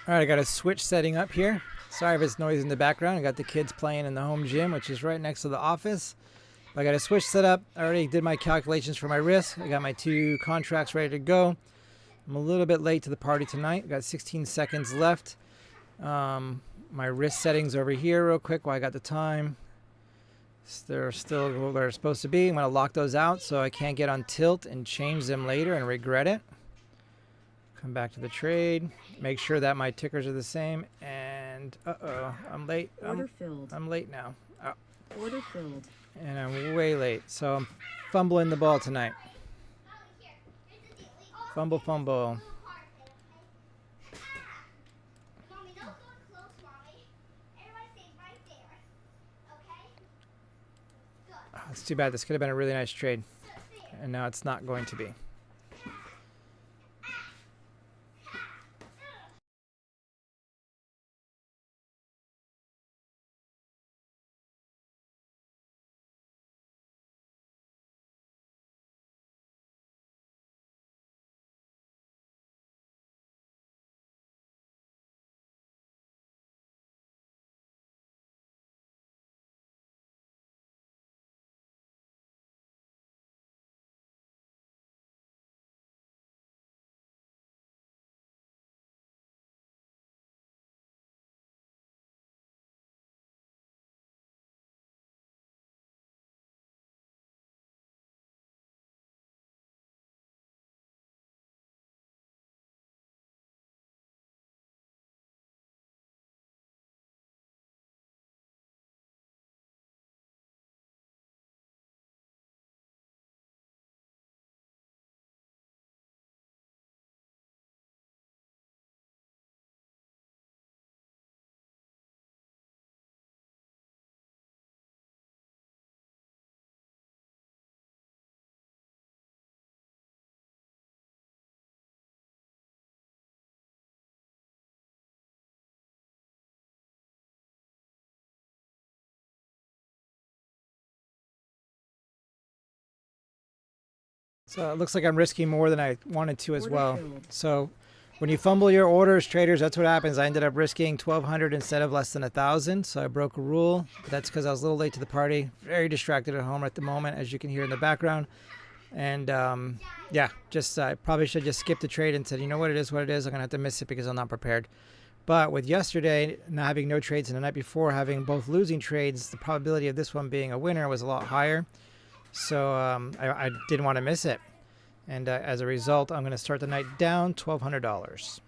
Alright, I got a switch setting up here. Sorry if it's noise in the background. I got the kids playing in the home gym, which is right next to the office. I got a switch set up. I already did my calculations for my risk. I got my 2 contracts ready to go. I'm a little bit late to the party tonight. Got 16 seconds left. My risk settings over here real quick while I got the time. They're still where they're supposed to be. I'm going to lock those out so I can't get on tilt and change them later and regret it. Come back to the trade. Make sure that my tickers are the same. And uh-oh, I'm late. Order filled. I'm late now. Oh. Order filled. And I'm way late. So I'm fumbling the ball tonight. Fumble, fumble. Oh, it's too bad. This could have been a really nice trade. And now it's not going to be. So it looks like I'm risking more than I wanted to as well. So when you fumble your orders, traders, that's what happens. I ended up risking 1,200 instead of less than 1,000. So I broke a rule. But that's because I was a little late to the party. Very distracted at home at the moment, as you can hear in the background. And yeah, just I probably should just skip the trade and said, you know what, it is what it is. I'm gonna have to miss it because I'm not prepared. But with yesterday not having no trades and the night before having both losing trades, the probability of this one being a winner was a lot higher. So I didn't want to miss it. And as a result, I'm going to start the night down $1,200.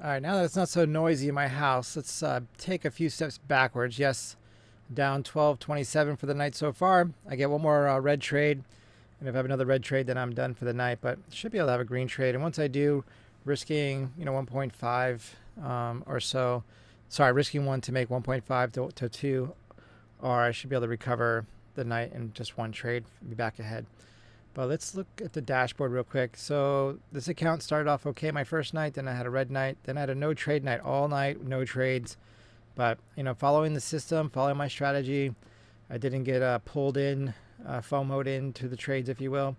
All right, now that it's not so noisy in my house, let's take a few steps backwards. Yes, down 12.27 for the night so far. I get one more red trade, and if I have another red trade, then I'm done for the night. But should be able to have a green trade, and once I do, risking 1.5 or so. Sorry, risking one to make 1.5 to 2, or I should be able to recover the night in just one trade, be back ahead. But let's look at the dashboard real quick. So this account started off okay my first night, then I had a red night, then I had a no trade night all night, no trades. But following the system, following my strategy, I didn't get pulled in, FOMO'd into the trades, if you will,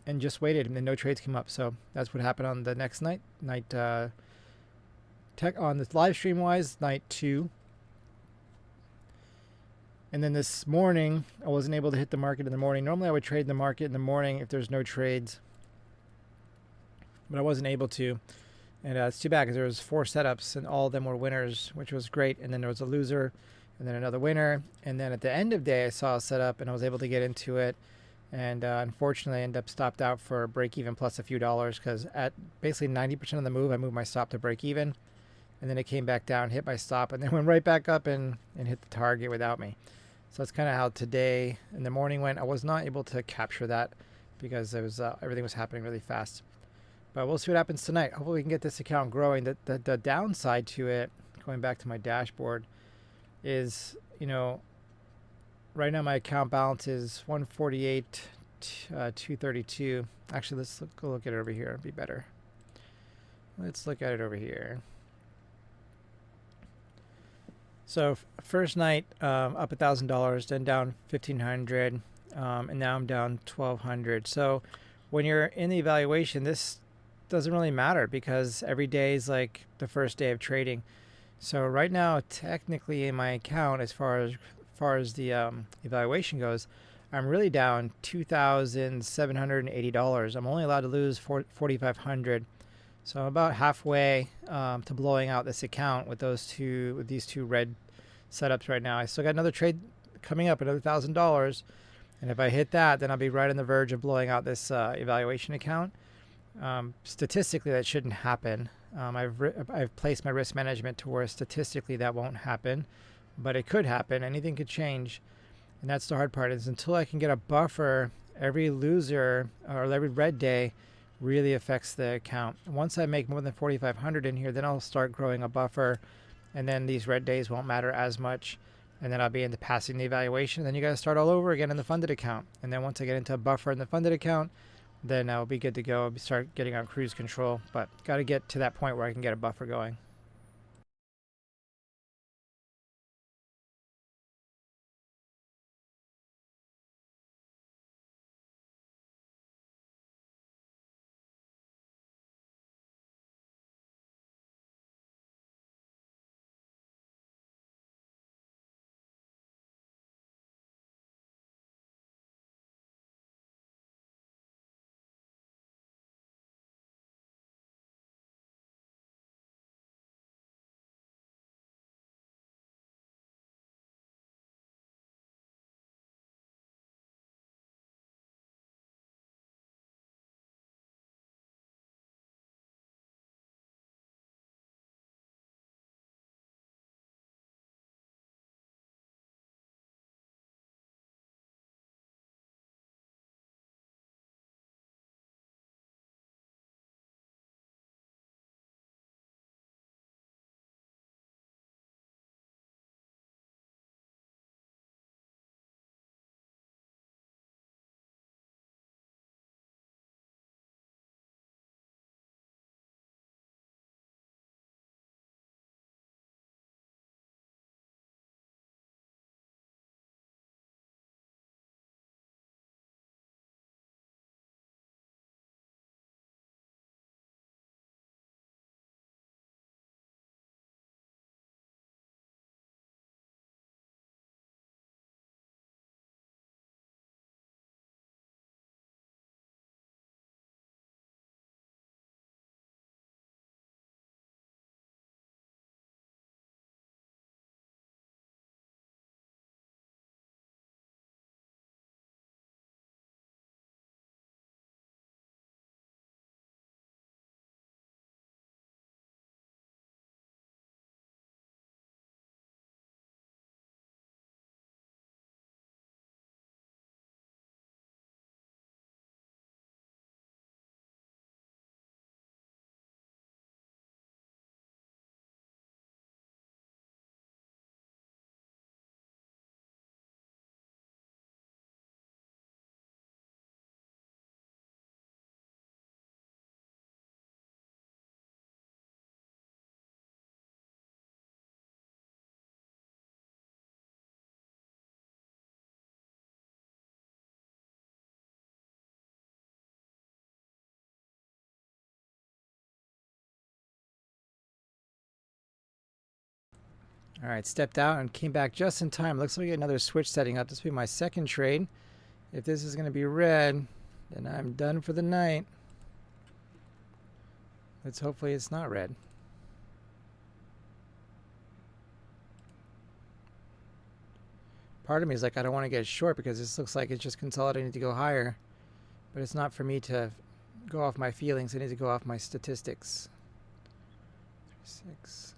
and just waited, and then no trades came up. So that's what happened on the next night, tech on the live stream wise, night 2. And then this morning, I wasn't able to hit the market in the morning. Normally, I would trade the market in the morning if there's no trades, but I wasn't able to. And it's too bad because there was 4 setups and all of them were winners, which was great. And then there was a loser and then another winner. And then at the end of the day, I saw a setup and I was able to get into it. And unfortunately, I ended up stopped out for break even plus a few dollars because at basically 90% of the move, I moved my stop to break even. And then it came back down, hit my stop, and then went right back up and hit the target without me. So that's kind of how today in the morning went. I was not able to capture that because it was everything was happening really fast. But we'll see what happens tonight. Hopefully we can get this account growing. The downside to it, going back to my dashboard, is, right now my account balance is 148, 232. Actually, let's go look at it over here. It'd be better. Let's look at it over here. So first night up $1,000, then down $1,500, and now I'm down $1,200. So when you're in the evaluation, this doesn't really matter because every day is like the first day of trading. So right now, technically in my account, as far as the evaluation goes, I'm really down $2,780. I'm only allowed to lose $4,500. So I'm about halfway to blowing out this account with these two red setups right now. I still got another trade coming up, another $1,000, and if I hit that, then I'll be right on the verge of blowing out this evaluation account. Statistically, that shouldn't happen. I've placed my risk management to where statistically that won't happen, but it could happen. Anything could change, and that's the hard part. Is until I can get a buffer, every loser or every red day really affects the account. Once I make more than 4,500 in here, then I'll start growing a buffer, and then these red days won't matter as much, and then I'll be into passing the evaluation. Then you got to start all over again in the funded account, and then once I get into a buffer in the funded account, then I'll be good to go. I'll start getting on cruise control, but got to get to that point where I can get a buffer going. All right, stepped out and came back just in time. Looks like another switch setting up. This will be my second trade. If this is going to be red, then I'm done for the night. Let's hopefully it's not red. Part of me is like, I don't want to get short because this looks like it's just consolidating to go higher. But it's not for me to go off my feelings. I need to go off my statistics. 36.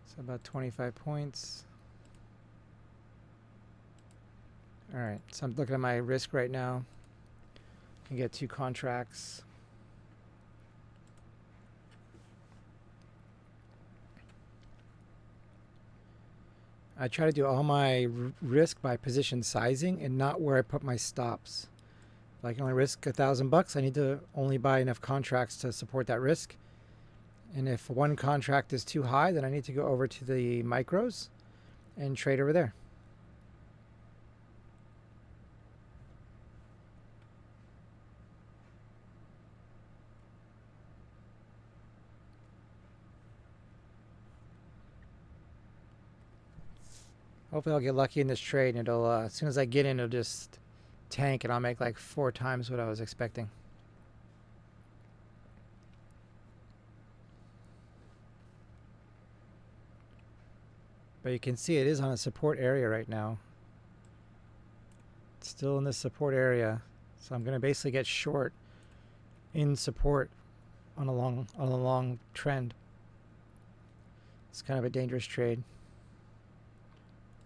So about 25 points. All right, so I'm looking at my risk right now. I can get 2 contracts. I try to do all my risk by position sizing and not where I put my stops. If I can only risk $1,000, I need to only buy enough contracts to support that risk. And if one contract is too high, then I need to go over to the micros and trade over there. Hopefully I'll get lucky in this trade and it'll, as soon as I get in, it'll just tank and I'll make like 4 times what I was expecting. But you can see it is on a support area right now. It's still in this support area. So I'm going to basically get short in support on a long trend. It's kind of a dangerous trade.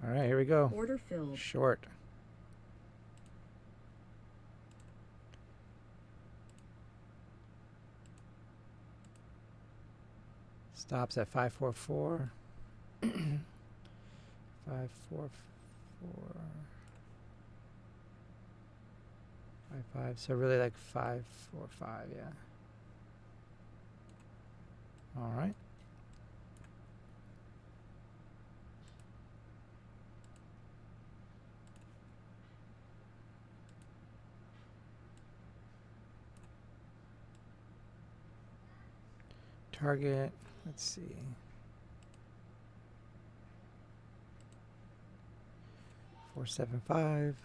All right, here we go. Order filled. Short. Stops at 544. 544. 55. So really like 545, yeah. All right. Target, let's see. 475.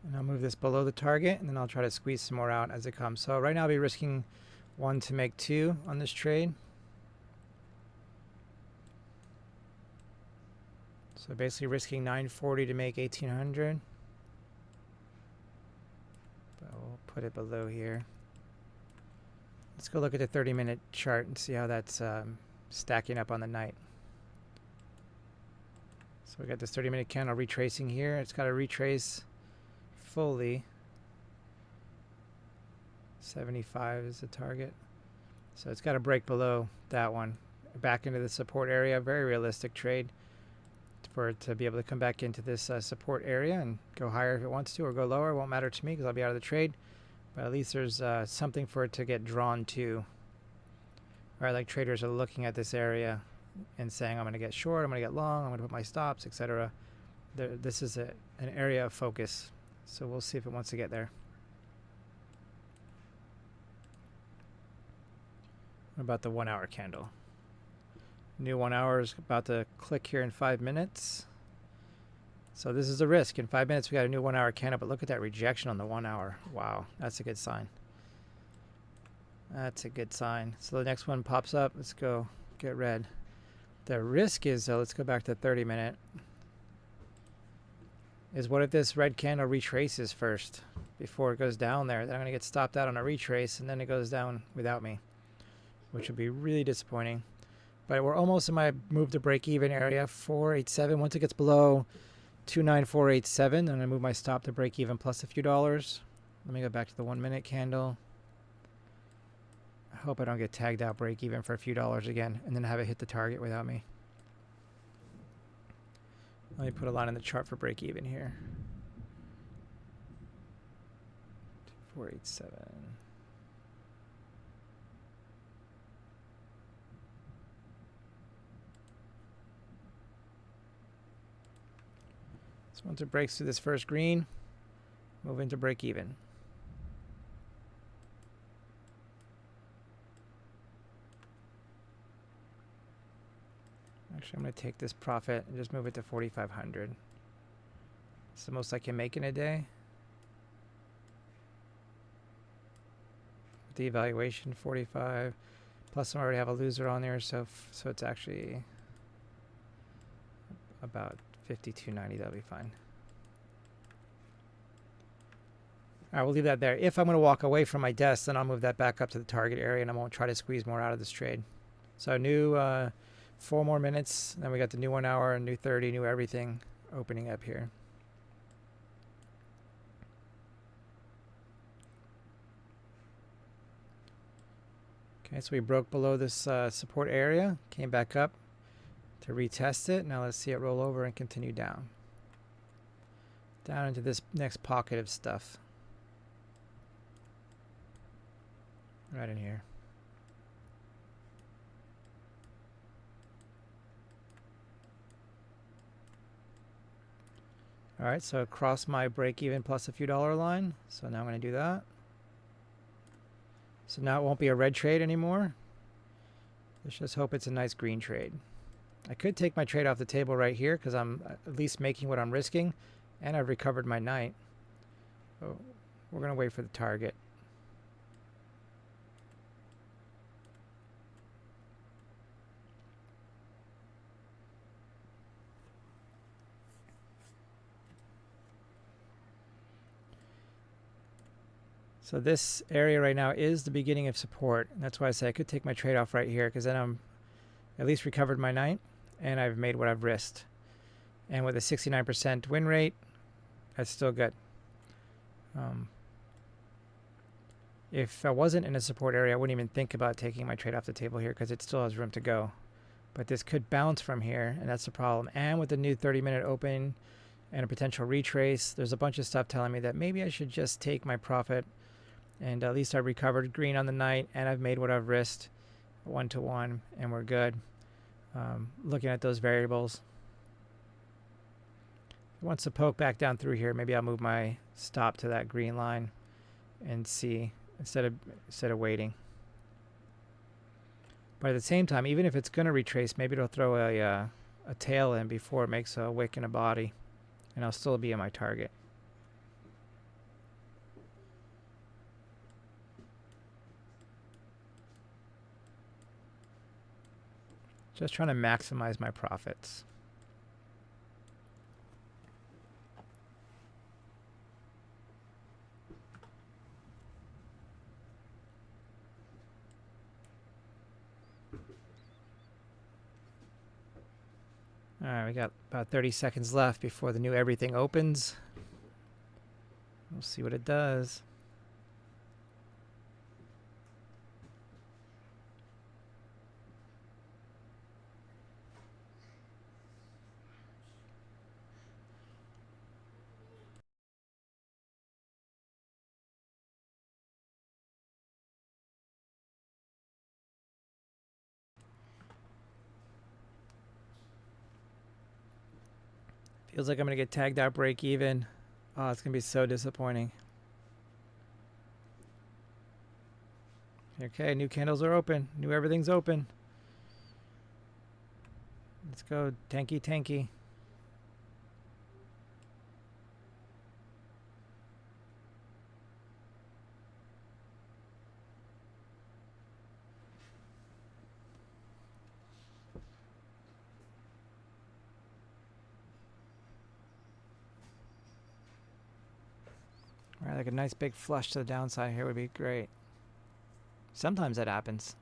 And I'll move this below the target, and then I'll try to squeeze some more out as it comes. So right now I'll be risking 1 to make 2 on this trade. So basically risking 940 to make 1800. But we'll put it below here. Let's go look at the 30-minute chart and see how that's stacking up on the night. So we got this 30-minute candle retracing here. It's got to retrace fully. 75 is the target. So it's got to break below that one. Back into the support area. Very realistic trade for it to be able to come back into this support area and go higher if it wants to, or go lower. It won't matter to me because I'll be out of the trade. But at least there's something for it to get drawn to. Right, like traders are looking at this area and saying, I'm going to get short, I'm going to get long, I'm going to put my stops, etc. This is an area of focus. So we'll see if it wants to get there. What about the 1 hour candle? New 1 hour is about to click here in 5 minutes. So this is a risk. In 5 minutes, we got a new 1 hour candle, but look at that rejection on the 1 hour. Wow, that's a good sign. That's a good sign. So the next one pops up. Let's go get red. The risk is, though, let's go back to 30-minute. Is what if this red candle retraces first before it goes down there? Then I'm going to get stopped out on a retrace, and then it goes down without me, which would be really disappointing. But we're almost in my move to break even area, 487. Once it gets below 29487, I'm going to move my stop to break even plus a few dollars. Let me go back to the 1 minute candle. I hope I don't get tagged out break even for a few dollars again and then have it hit the target without me. Let me put a line in the chart for break even here. 487. So once it breaks through this first green, move into break even. Actually, I'm going to take this profit and just move it to 4,500. It's the most I can make in a day. The evaluation 45. Plus, I already have a loser on there, so it's actually about 52.90. That'll be fine. All right, we'll leave that there. If I'm going to walk away from my desk, then I'll move that back up to the target area, and I won't try to squeeze more out of this trade. So new 4 more minutes. Then we got the new 1 hour, new 30, new everything opening up here. Okay, so we broke below this support area, came back up to retest it. Now let's see it roll over and continue down. Down into this next pocket of stuff. Right in here. All right, so across my break even plus a few dollar line. So now I'm going to do that. So now it won't be a red trade anymore. Let's just hope it's a nice green trade. I could take my trade off the table right here because I'm at least making what I'm risking, and I've recovered my night. So we're going to wait for the target. So this area right now is the beginning of support. And that's why I say I could take my trade off right here because then I'm at least recovered my night and I've made what I've risked. And with a 69% win rate, that's still good. If I wasn't in a support area, I wouldn't even think about taking my trade off the table here because it still has room to go. But this could bounce from here, and that's the problem. And with the new 30-minute open and a potential retrace, there's a bunch of stuff telling me that maybe I should just take my profit. And at least I recovered green on the night, and I've made what I've risked 1-to-1, and we're good. Looking at those variables. Once the poke back down through here, maybe I'll move my stop to that green line and see instead of waiting. But at the same time, even if it's going to retrace, maybe it'll throw a tail in before it makes a wick and a body, and I'll still be in my target. Just trying to maximize my profits. All right, we got about 30 seconds left before the new everything opens. We'll see what it does. Feels like I'm going to get tagged out break even. Oh, it's going to be so disappointing. Okay, new candles are open. New everything's open. Let's go tanky tanky. All right, like a nice big flush to the downside here would be great. Sometimes that happens.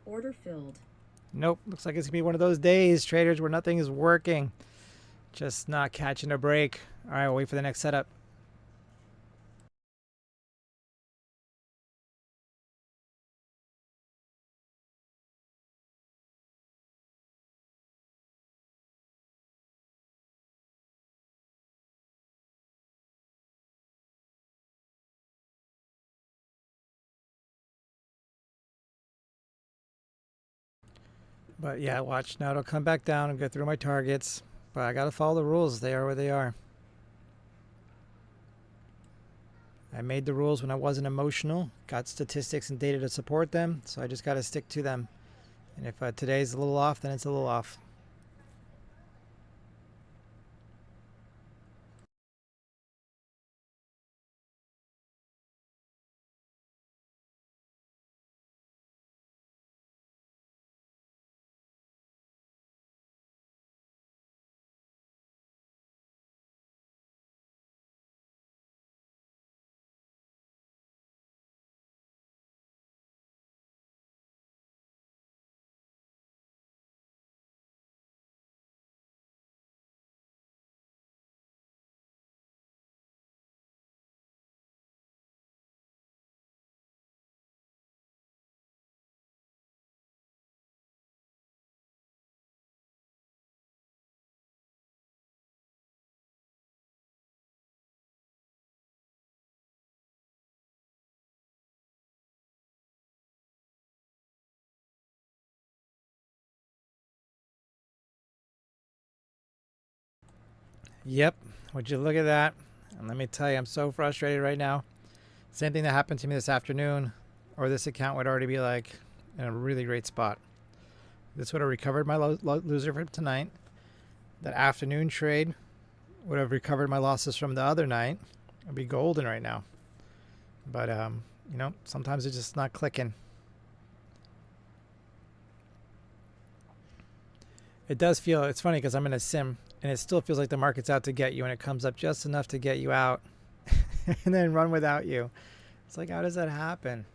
Order filled. Nope, looks like it's going to be one of those days, traders, where nothing is working. Just not catching a break. All right, we'll wait for the next setup. But yeah, watch. Now it'll come back down and go through my targets. But I got to follow the rules. They are where they are. I made the rules when I wasn't emotional. Got statistics and data to support them. So I just got to stick to them. And if today's a little off, then it's a little off. Yep. Would you look at that? And let me tell you, I'm so frustrated right now. Same thing that happened to me this afternoon, or this account would already be like in a really great spot. This would have recovered my loser from tonight. That afternoon trade would have recovered my losses from the other night. I'd be golden right now. But sometimes it's just not clicking. It does feel, it's funny because I'm in a sim and it still feels like the market's out to get you and it comes up just enough to get you out and then run without you. It's like, how does that happen?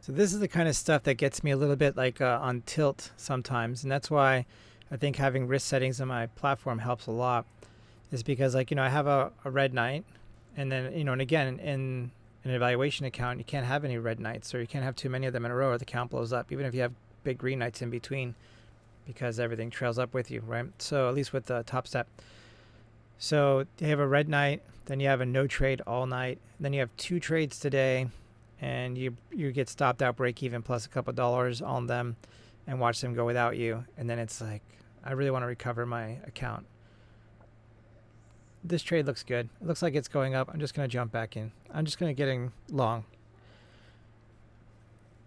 So this is the kind of stuff that gets me a little bit like on tilt sometimes, and that's why I think having risk settings on my platform helps a lot. Is because like I have a red night, and then and again in an evaluation account you can't have any red nights, or you can't have too many of them in a row, or the count blows up. Even if you have big green nights in between, because everything trails up with you, right? So at least with the Topstep. So you have a red night, then you have a no trade all night, then you have 2 trades today, and you get stopped out break even plus a couple dollars on them, and watch them go without you, and then it's like I really want to recover my account. This trade looks good. It looks like it's going up. I'm just going to jump back in. I'm just going to get in long.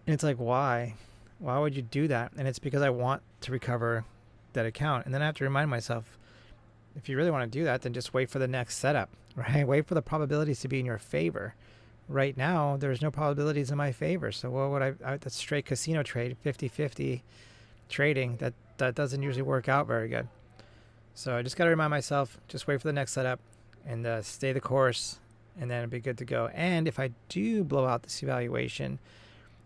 And it's like, why? Why would you do that? And it's because I want to recover that account. And then I have to remind myself, if you really want to do that, then just wait for the next setup, right? Wait for the probabilities to be in your favor. Right now, there's no probabilities in my favor. So what would that's straight casino trade, 50-50 trading. That doesn't usually work out very good. So I just got to remind myself, just wait for the next setup and stay the course, and then it'll be good to go. And if I do blow out this evaluation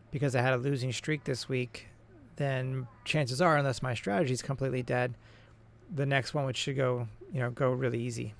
because I had a losing streak this week, then chances are, unless my strategy is completely dead, the next one which should go, go really easy.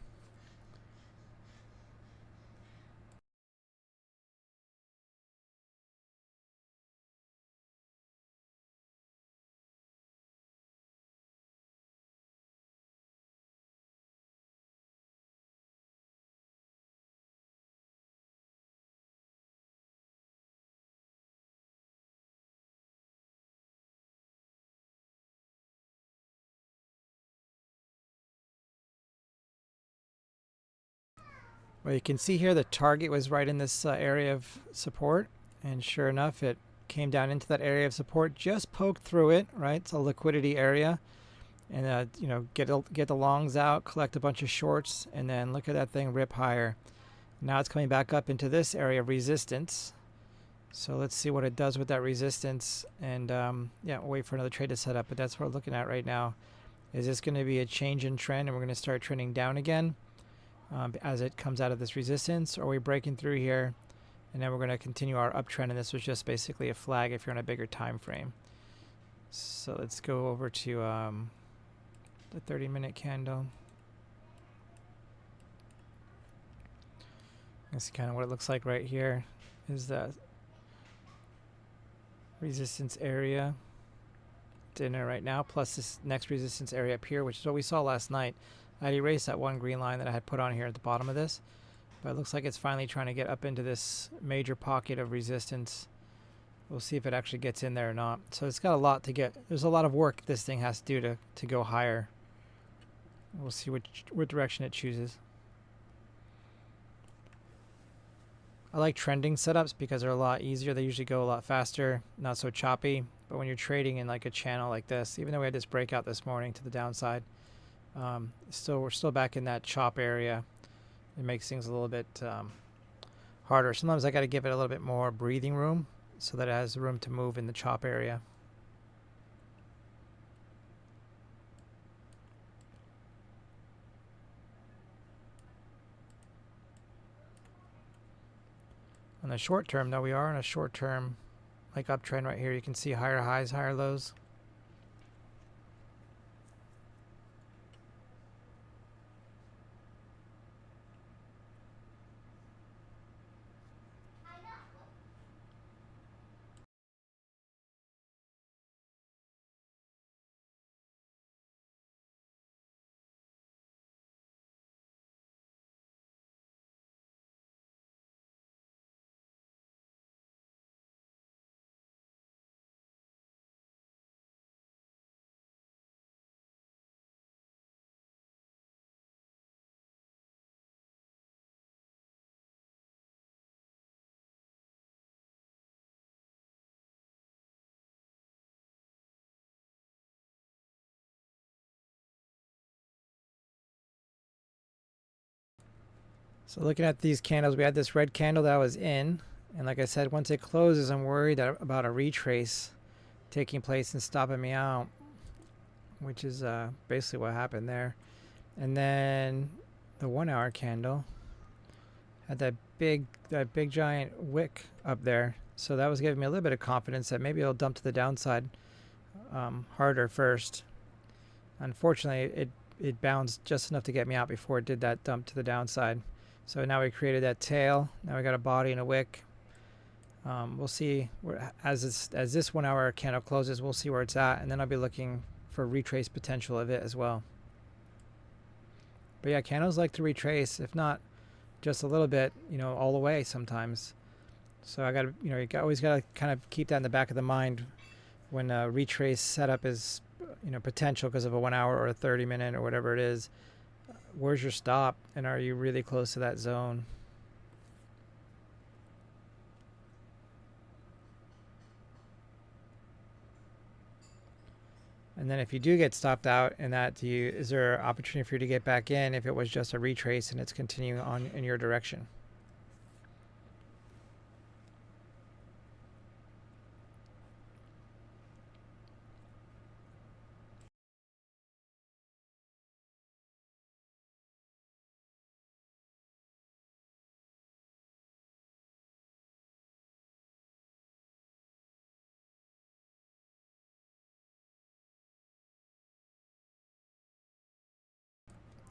Well, you can see here the target was right in this area of support, and sure enough, it came down into that area of support, just poked through it, right? It's a liquidity area, and get the longs out, collect a bunch of shorts, and then look at that thing rip higher. Now it's coming back up into this area of resistance. So let's see what it does with that resistance, and yeah, we'll wait for another trade to set up. But that's what we're looking at right now. Is this going to be a change in trend, and we're going to start trending down again as it comes out of this resistance, or are we breaking through here, and then we're going to continue our uptrend? And this was just basically a flag if you're on a bigger time frame. So let's go over to the 30-minute candle. This is kind of what it looks like right here. Is that resistance area in there right now, plus this next resistance area up here, which is what we saw last night. I had erased that one green line that I had put on here at the bottom of this, but it looks like it's finally trying to get up into this major pocket of resistance. We'll see if it actually gets in there or not. So it's got a lot to get. There's a lot of work this thing has to do to go higher. We'll see what direction it chooses. I like trending setups because they're a lot easier. They usually go a lot faster, not so choppy. But when you're trading in like a channel like this, even though we had this breakout this morning to the downside, we're still back in that chop area. It makes things a little bit harder. Sometimes I got to give it a little bit more breathing room so that it has room to move in the chop area. On the short term, though, we are on a short term like uptrend right here. You can see higher highs, higher lows. So looking at these candles, we had this red candle that was in, and like I said, once it closes, I'm worried about a retrace taking place and stopping me out, which is basically what happened there. And then the 1 hour candle had that big giant wick up there, So that was giving me a little bit of confidence that maybe it'll dump to the downside harder first. Unfortunately, it bounced just enough to get me out before it did that dump to the downside. So now we created that tail. Now we got a body and a wick. We'll see as this 1 hour candle closes, we'll see where it's at, and then I'll be looking for retrace potential of it as well. But yeah, candles like to retrace, if not just a little bit, all the way sometimes. So I got to, you always got to kind of keep that in the back of the mind when a retrace setup is, potential because of a 1 hour or a 30-minute or whatever it is. Where's your stop, and are you really close to that zone? And then if you do get stopped out in that, is there an opportunity for you to get back in if it was just a retrace and it's continuing on in your direction?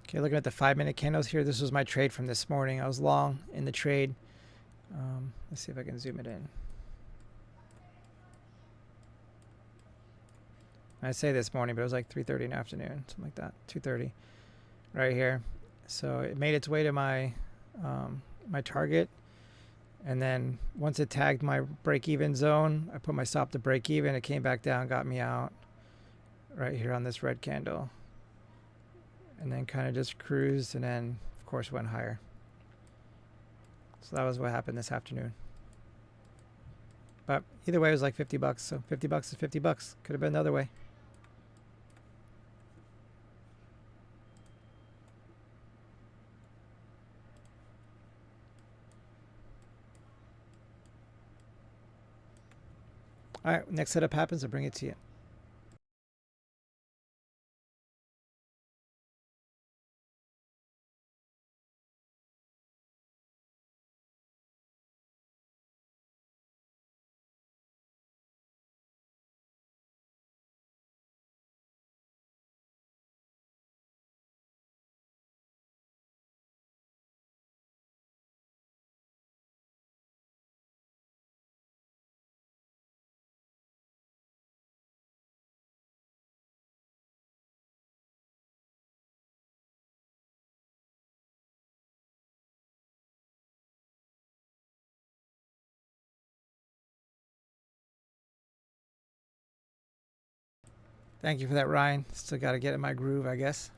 Okay, looking at the 5-minute candles here, this was my trade from this morning. I was long in the trade. Let's see if I can zoom it in. I say this morning, but it was like 3:30 in the afternoon, something like that, 2:30, right here. So it made its way to my my target, and then once it tagged my break-even zone, I put my stop to break even. It came back down, got me out right here on this red candle, and then kind of just cruised, and then of course went higher. So that was what happened this afternoon. But either way, it was like $50. So $50 is $50. Could have been another way. All right, next setup happens, I'll bring it to you. Thank you for that, Ryan. Still got to get in my groove, I guess.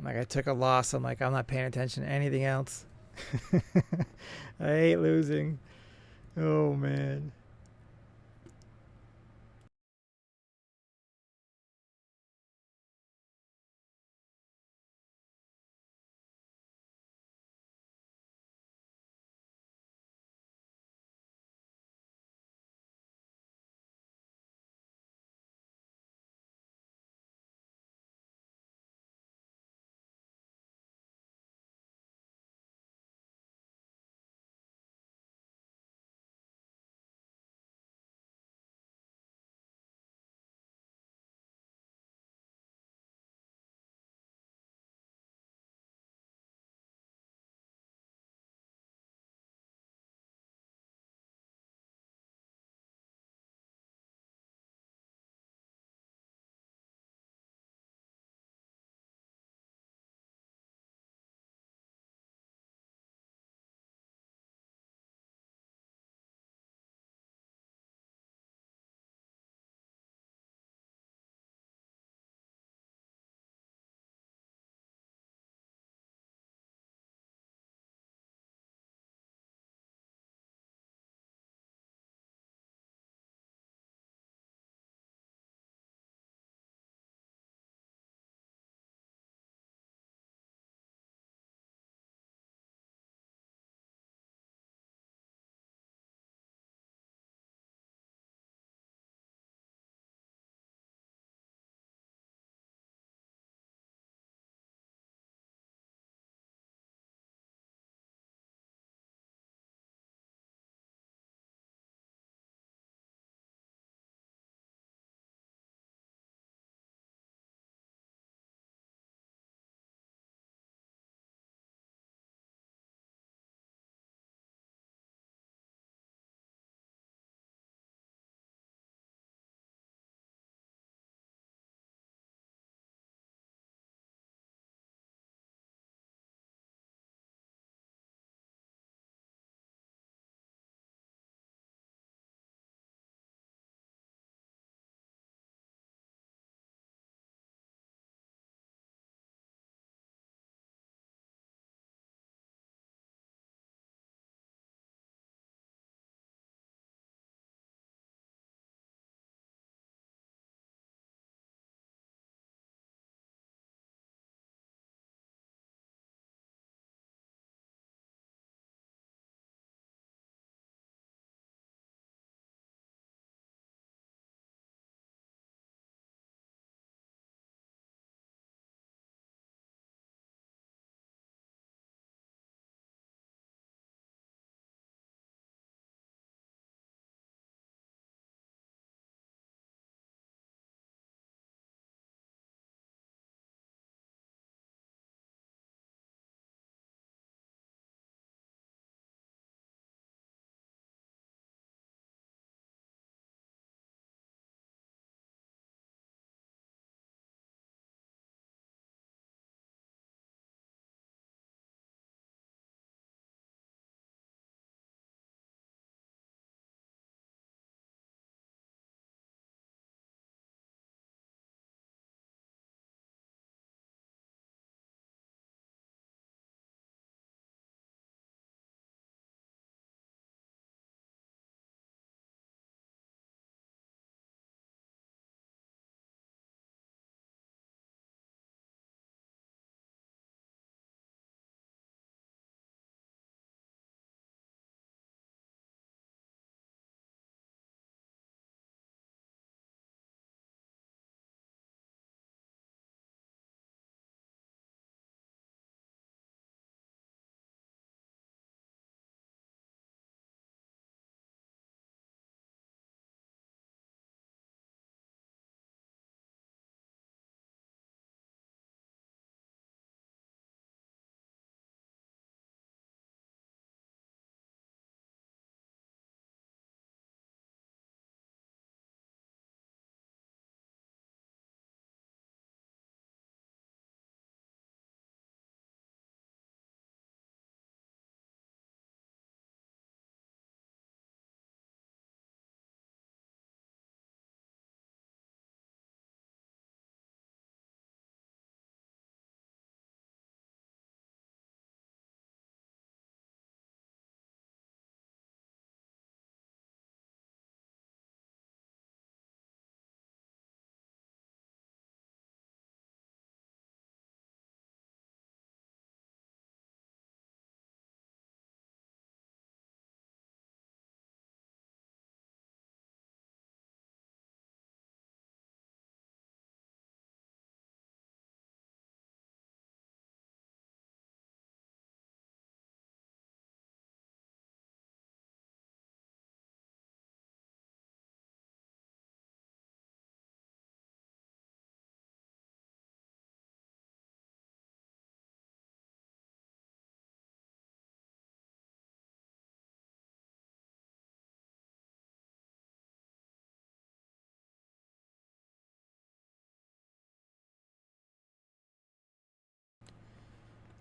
Like I took a loss. I'm like, I'm not paying attention to anything else. I hate losing. Oh man.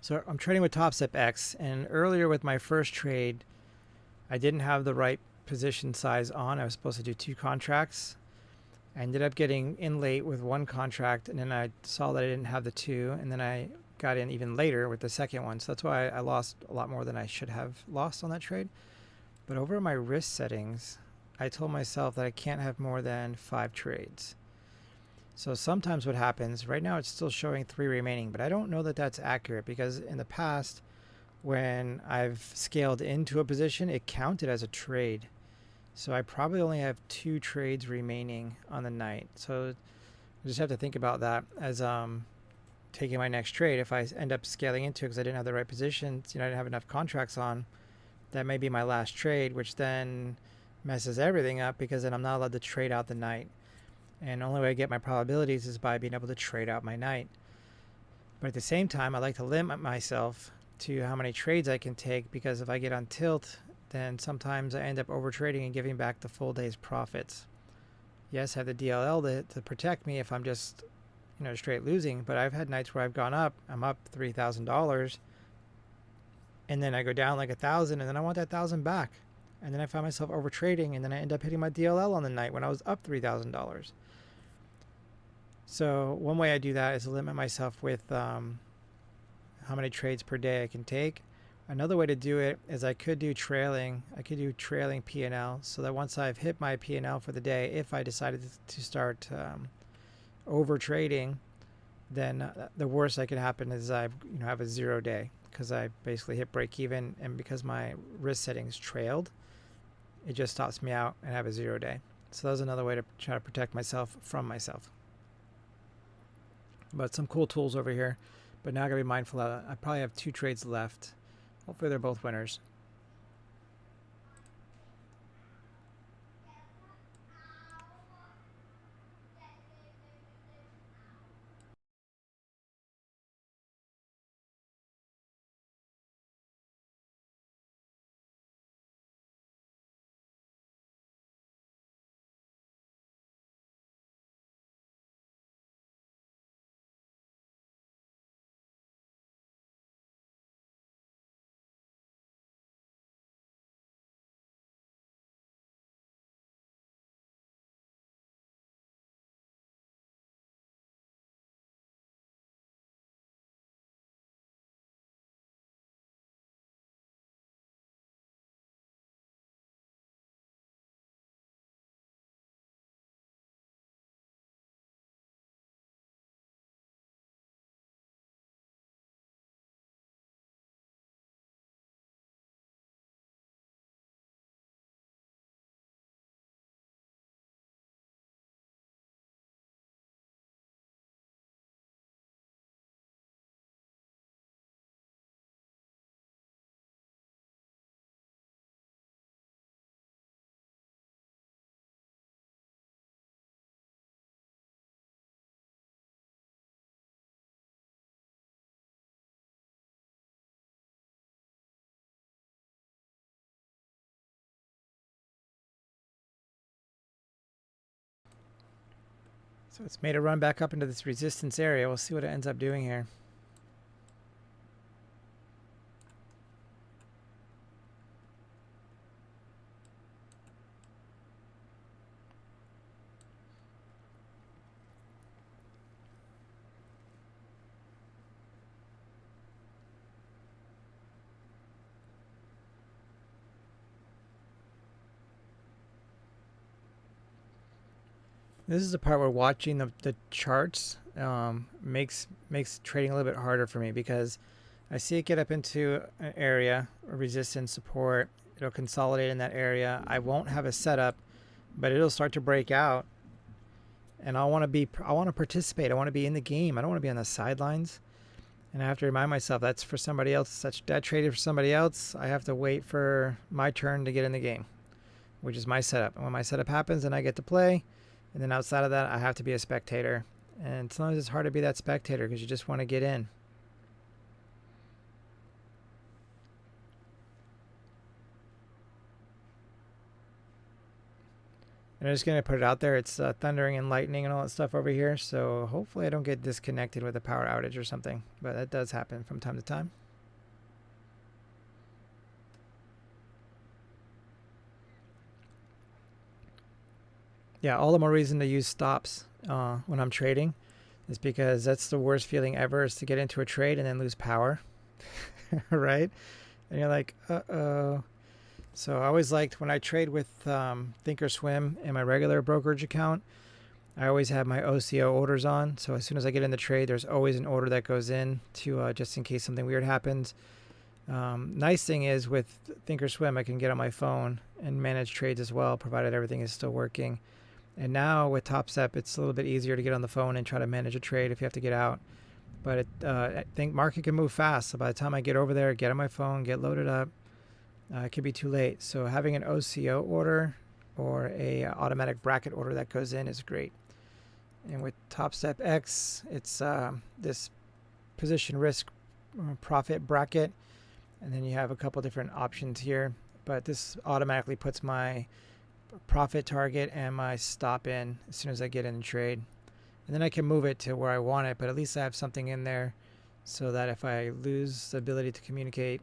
So I'm trading with Topstep X, and earlier with my first trade, I didn't have the right position size on. I was supposed to do 2 contracts. I ended up getting in late with 1 contract, and then I saw that I didn't have the 2, and then I got in even later with the second one. So that's why I lost a lot more than I should have lost on that trade. But over my risk settings, I told myself that I can't have more than 5 trades. So sometimes what happens, right now it's still showing 3 remaining, but I don't know that that's accurate, because in the past, when I've scaled into a position, it counted as a trade. So I probably only have 2 trades remaining on the night. So I just have to think about that as taking my next trade. If I end up scaling into it because I didn't have the right positions, I didn't have enough contracts on, that may be my last trade, which then messes everything up, because then I'm not allowed to trade out the night. And the only way I get my probabilities is by being able to trade out my night. But at the same time, I like to limit myself to how many trades I can take, because if I get on tilt, then sometimes I end up over trading and giving back the full day's profits. Yes, I have the DLL to protect me if I'm just straight losing, but I've had nights where I've gone up, I'm up $3,000, and then I go down like 1,000, and then I want that 1,000 back. And then I find myself over trading, and then I end up hitting my DLL on the night when I was up $3,000. So one way I do that is to limit myself with how many trades per day I can take. Another way to do it is I could do trailing. I could do trailing P&L, so that once I've hit my P&L for the day, if I decided to start over trading, then the worst that could happen is I have a 0 day, because I basically hit break even, and because my risk settings trailed, it just stops me out and have a 0 day. So that's another way to try to protect myself from myself. But some cool tools over here. But now I gotta be mindful that I probably have 2 trades left. Hopefully they're both winners. So it's made a run back up into this resistance area. We'll see what it ends up doing here. This is the part where watching the charts makes trading a little bit harder for me, because I see it get up into an area, a resistance, support. It'll consolidate in that area. I won't have a setup, but it'll start to break out, and I want to participate. I want to be in the game. I don't want to be on the sidelines. And I have to remind myself that's for somebody else. That traded for somebody else. I have to wait for my turn to get in the game, which is my setup. And when my setup happens, then I get to play. And then outside of that, I have to be a spectator. And sometimes it's hard to be that spectator because you just want to get in. And I'm just going to put it out there. It's thundering and lightning and all that stuff over here. So hopefully I don't get disconnected with a power outage or something. But that does happen from time to time. Yeah, all the more reason to use stops when I'm trading is because that's the worst feeling ever, is to get into a trade and then lose power. Right? And you're like, uh-oh. So I always liked, when I trade with Thinkorswim in my regular brokerage account, I always have my OCO orders on. So as soon as I get in the trade, there's always an order that goes in to just in case something weird happens. Nice thing is with Thinkorswim, I can get on my phone and manage trades as well, provided everything is still working. And now with Topstep, it's a little bit easier to get on the phone and try to manage a trade if you have to get out. But I think market can move fast. So by the time I get over there, get on my phone, get loaded up, it could be too late. So having an OCO order or a automatic bracket order that goes in is great. And with Topstep X, it's this position risk profit bracket. And then you have a couple different options here. But this automatically puts my profit target and my stop in as soon as I get in the trade. And then I can move it to where I want it, but at least I have something in there so that if I lose the ability to communicate,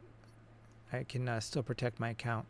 I can still protect my account.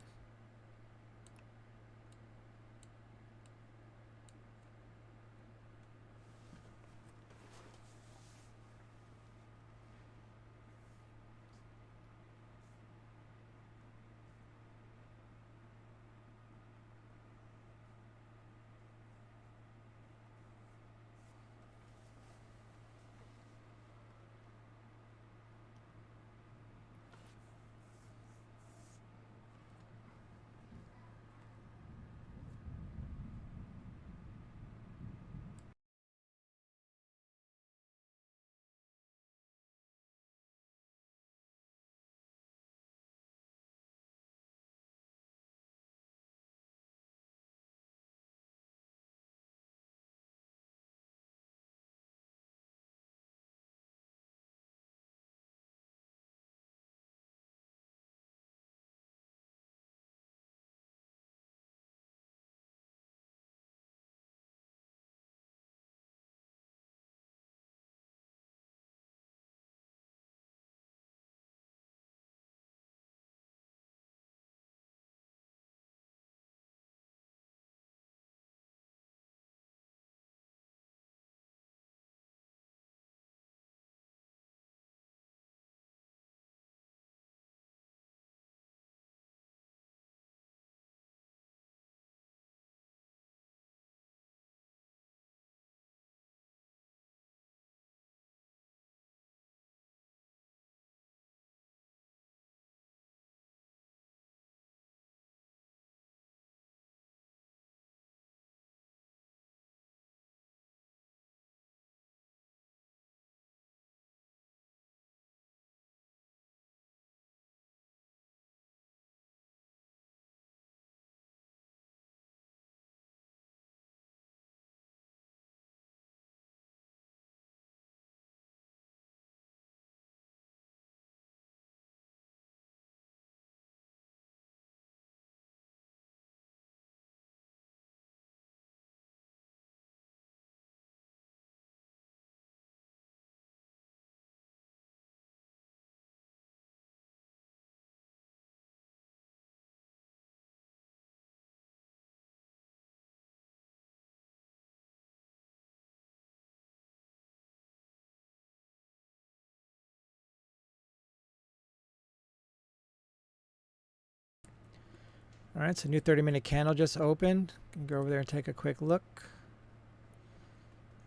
All right, so new 30-minute candle just opened. Can go over there and take a quick look.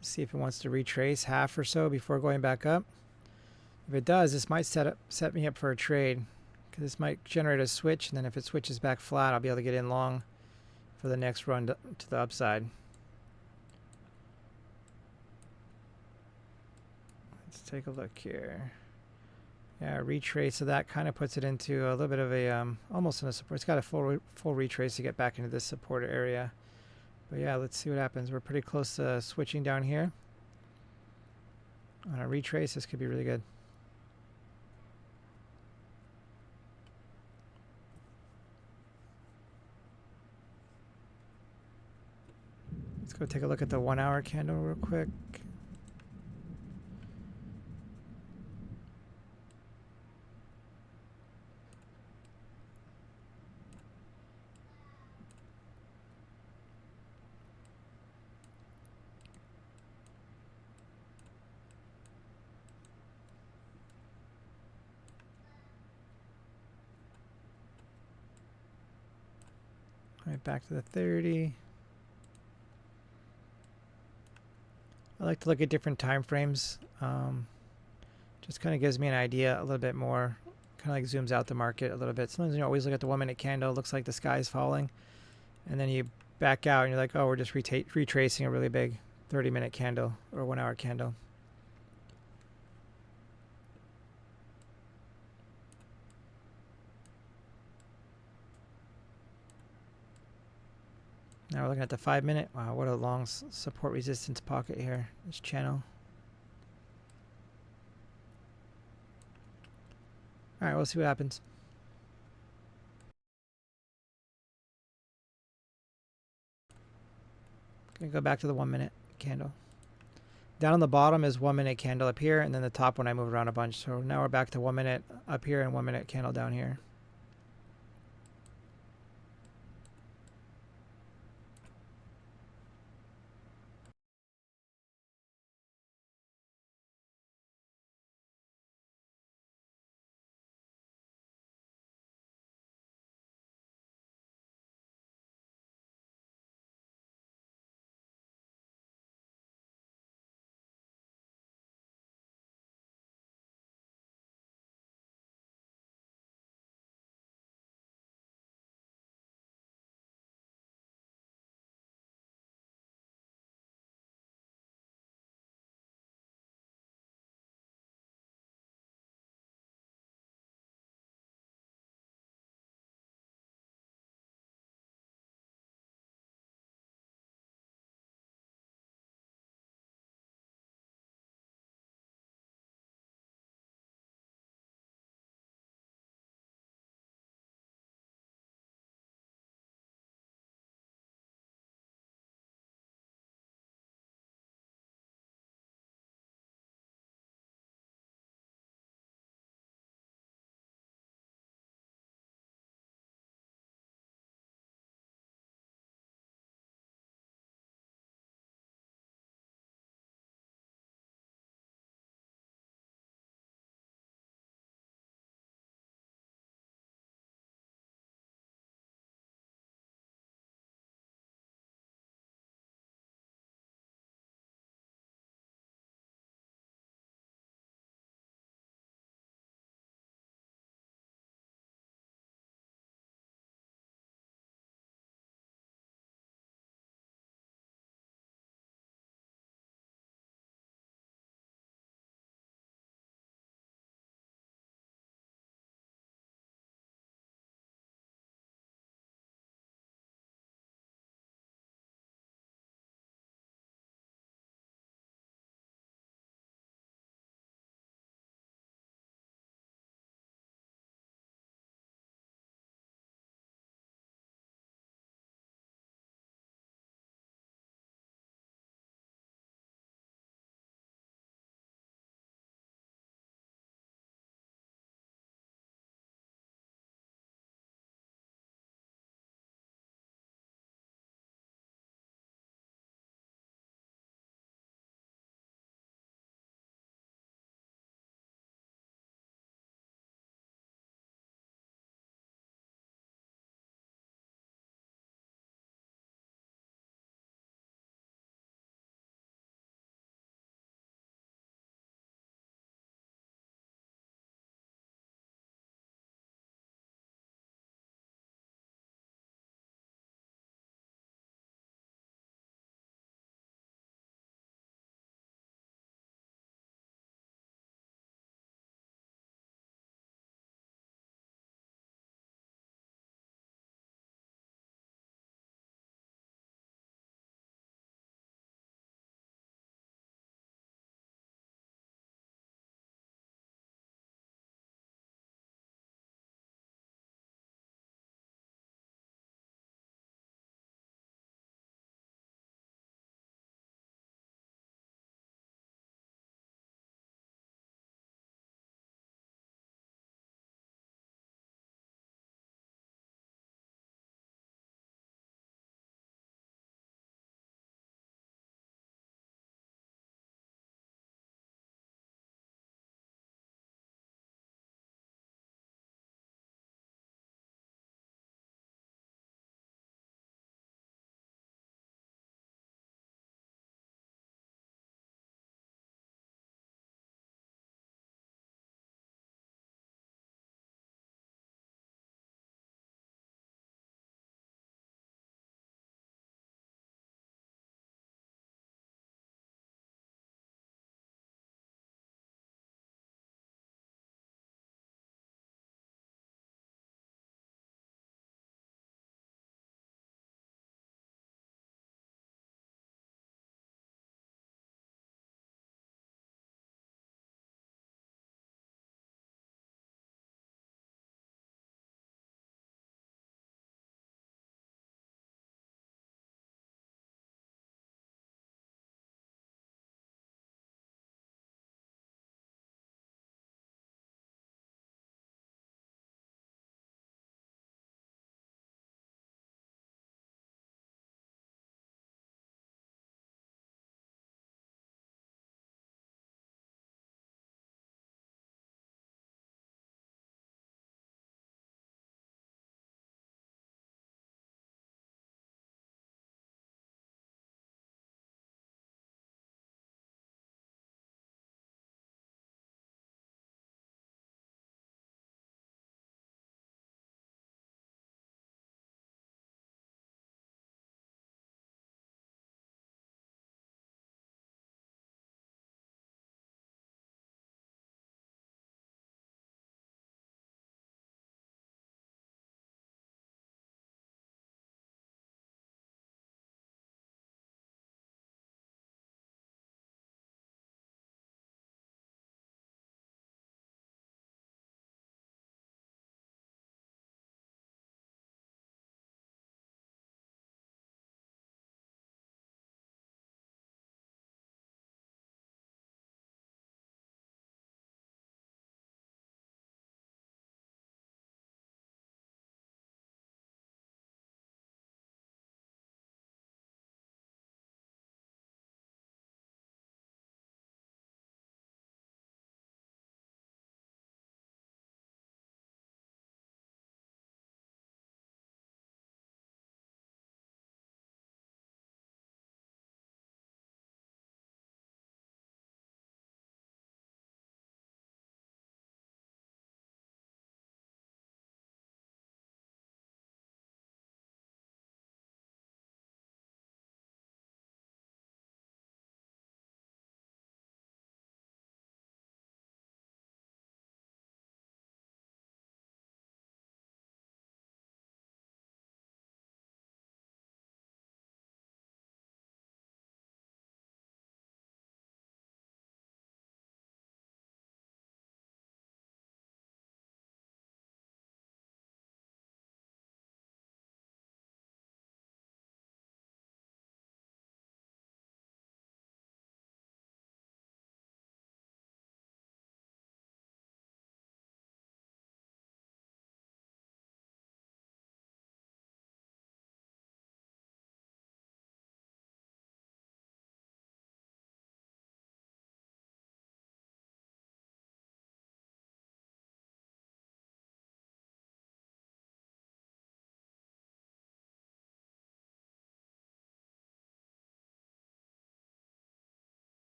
See if it wants to retrace half or so before going back up. If it does, this might set me up for a trade, because this might generate a switch, and then if it switches back flat, I'll be able to get in long for the next run to the upside. Let's take a look here. Yeah, retrace, so that kind of puts it into a little bit of a almost in a support. It's got a full retrace to get back into this support area. But yeah, let's see what happens. We're pretty close to switching down here. On a retrace, this could be really good. Let's go take a look at the 1 hour candle real quick. All right, back to the 30. I like to look at different time frames. Just kind of gives me an idea a little bit more. Kind of like zooms out the market a little bit. Sometimes you always look at the 1 minute candle. It looks like the sky's falling, and then you back out and you're like, oh, we're just retracing a really big 30-minute candle or 1 hour candle. Now we're looking at the 5 minute. Wow, what a long support resistance pocket here. This channel. All right, we'll see what happens. Gonna go back to the 1 minute candle. Down on the bottom is 1 minute candle up here, and then the top one I moved around a bunch. So now we're back to 1 minute up here and 1 minute candle down here.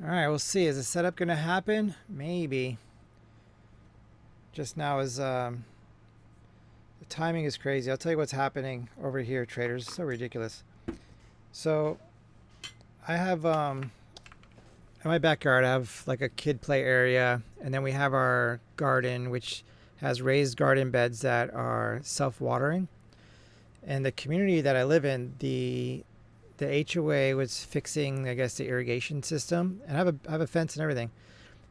All right, we'll see. Is the setup going to happen? Maybe. Just now is the timing is crazy. I'll tell you what's happening over here, traders. It's so ridiculous. So I have in my backyard, I have like a kid play area, and then we have our garden, which has raised garden beds that are self-watering. And the community that I live in, the HOA was fixing, I guess, the irrigation system, and I have a fence and everything.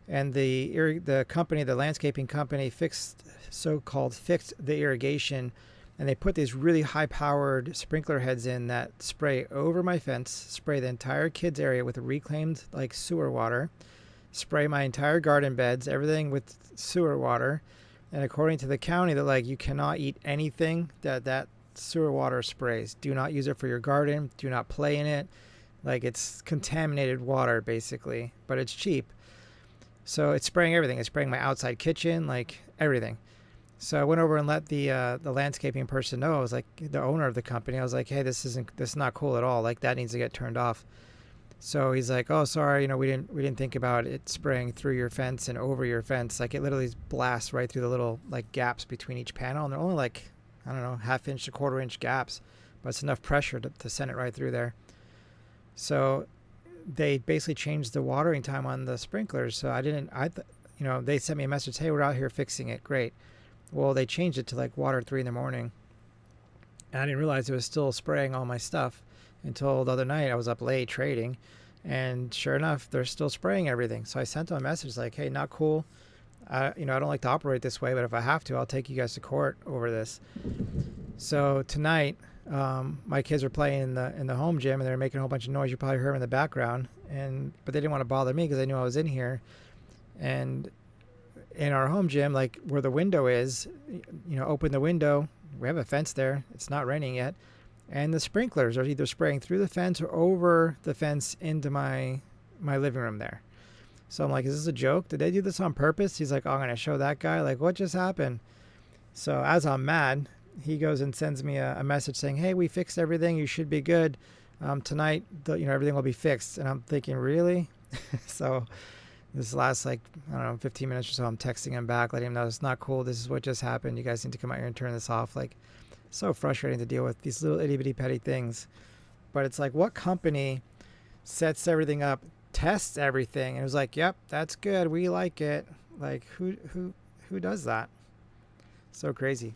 And the company, the landscaping company, fixed the irrigation, and they put these really high-powered sprinkler heads in that spray over my fence, spray the entire kids area with reclaimed like sewer water, spray my entire garden beds, everything with sewer water. And according to the county, they're like, you cannot eat anything that sewer water sprays. Do not use it for your garden. Do not play in it. Like, it's contaminated water basically, but it's cheap. So it's spraying everything. It's spraying my outside kitchen, like everything. So I went over and let the landscaping person know. I was like, the owner of the company. I was like, hey, this is not cool at all. Like, that needs to get turned off. So he's like, oh, sorry, we didn't think about it spraying through your fence and over your fence. Like, it literally blasts right through the little like gaps between each panel, and they're only like, I don't know, half inch to quarter inch gaps, but it's enough pressure to send it right through there. So they basically changed the watering time on the sprinklers. So they sent me a message, hey, we're out here fixing it. Great. Well, they changed it to like water at 3 in the morning. And I didn't realize it was still spraying all my stuff until the other night. I was up late trading, and sure enough, they're still spraying everything. So I sent them a message like, hey, not cool. I don't like to operate this way, but if I have to, I'll take you guys to court over this. So tonight, my kids were playing in the home gym, and they were making a whole bunch of noise. You probably heard them in the background, but they didn't want to bother me because they knew I was in here. And in our home gym, like where the window is, open the window. We have a fence there. It's not raining yet, and the sprinklers are either spraying through the fence or over the fence into my living room there. So I'm like, is this a joke? Did they do this on purpose? He's like, oh, I'm gonna show that guy. Like, what just happened? So as I'm mad, he goes and sends me a message saying, hey, we fixed everything. You should be good. Tonight, everything will be fixed. And I'm thinking, really? So this last, like, I don't know, 15 minutes or so, I'm texting him back, letting him know it's not cool. This is what just happened. You guys need to come out here and turn this off. Like, so frustrating to deal with these little itty bitty petty things. But it's like, what company sets everything up, tests everything, and it was like, yep, that's good. We like it. Like, who does that? So crazy.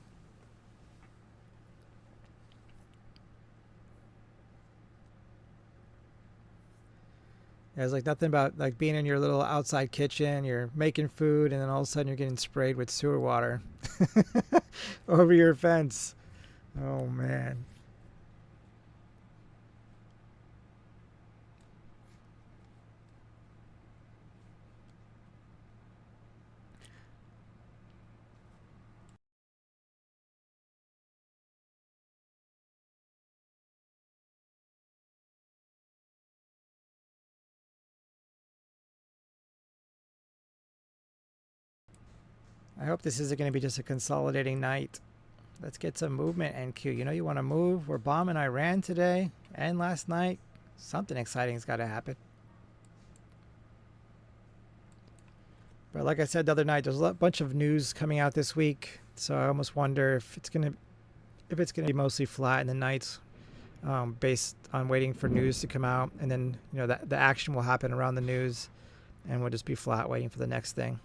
There's like nothing about like being in your little outside kitchen, you're making food, and then all of a sudden you're getting sprayed with sewer water over your fence. Oh man. I hope this isn't going to be just a consolidating night. Let's get some movement, NQ. You want to move? We're bombing Iran today and last night. Something exciting's got to happen. But like I said the other night, there's a bunch of news coming out this week, so I almost wonder if it's gonna be mostly flat in the nights, based on waiting for news to come out, and then that the action will happen around the news, and we'll just be flat waiting for the next thing.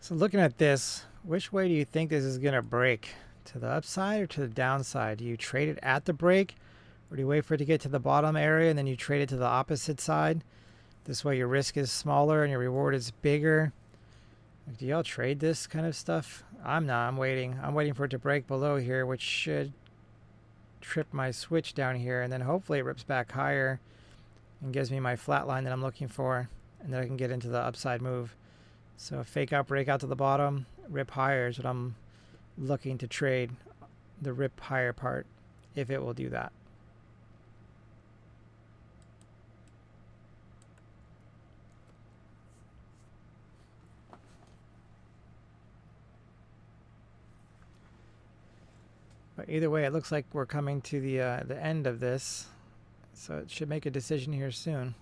So looking at this, which way do you think this is going to break? To the upside or to the downside? Do you trade it at the break, or do you wait for it to get to the bottom area and then you trade it to the opposite side? This way your risk is smaller and your reward is bigger. Like, do y'all trade this kind of stuff? I'm not. I'm waiting. I'm waiting for it to break below here, which should trip my switch down here, and then hopefully it rips back higher and gives me my flat line that I'm looking for, and then I can get into the upside move. So fake out, break out to the bottom, rip higher is what I'm looking to trade, the rip higher part, if it will do that. But either way, it looks like we're coming to the end of this, so it should make a decision here soon.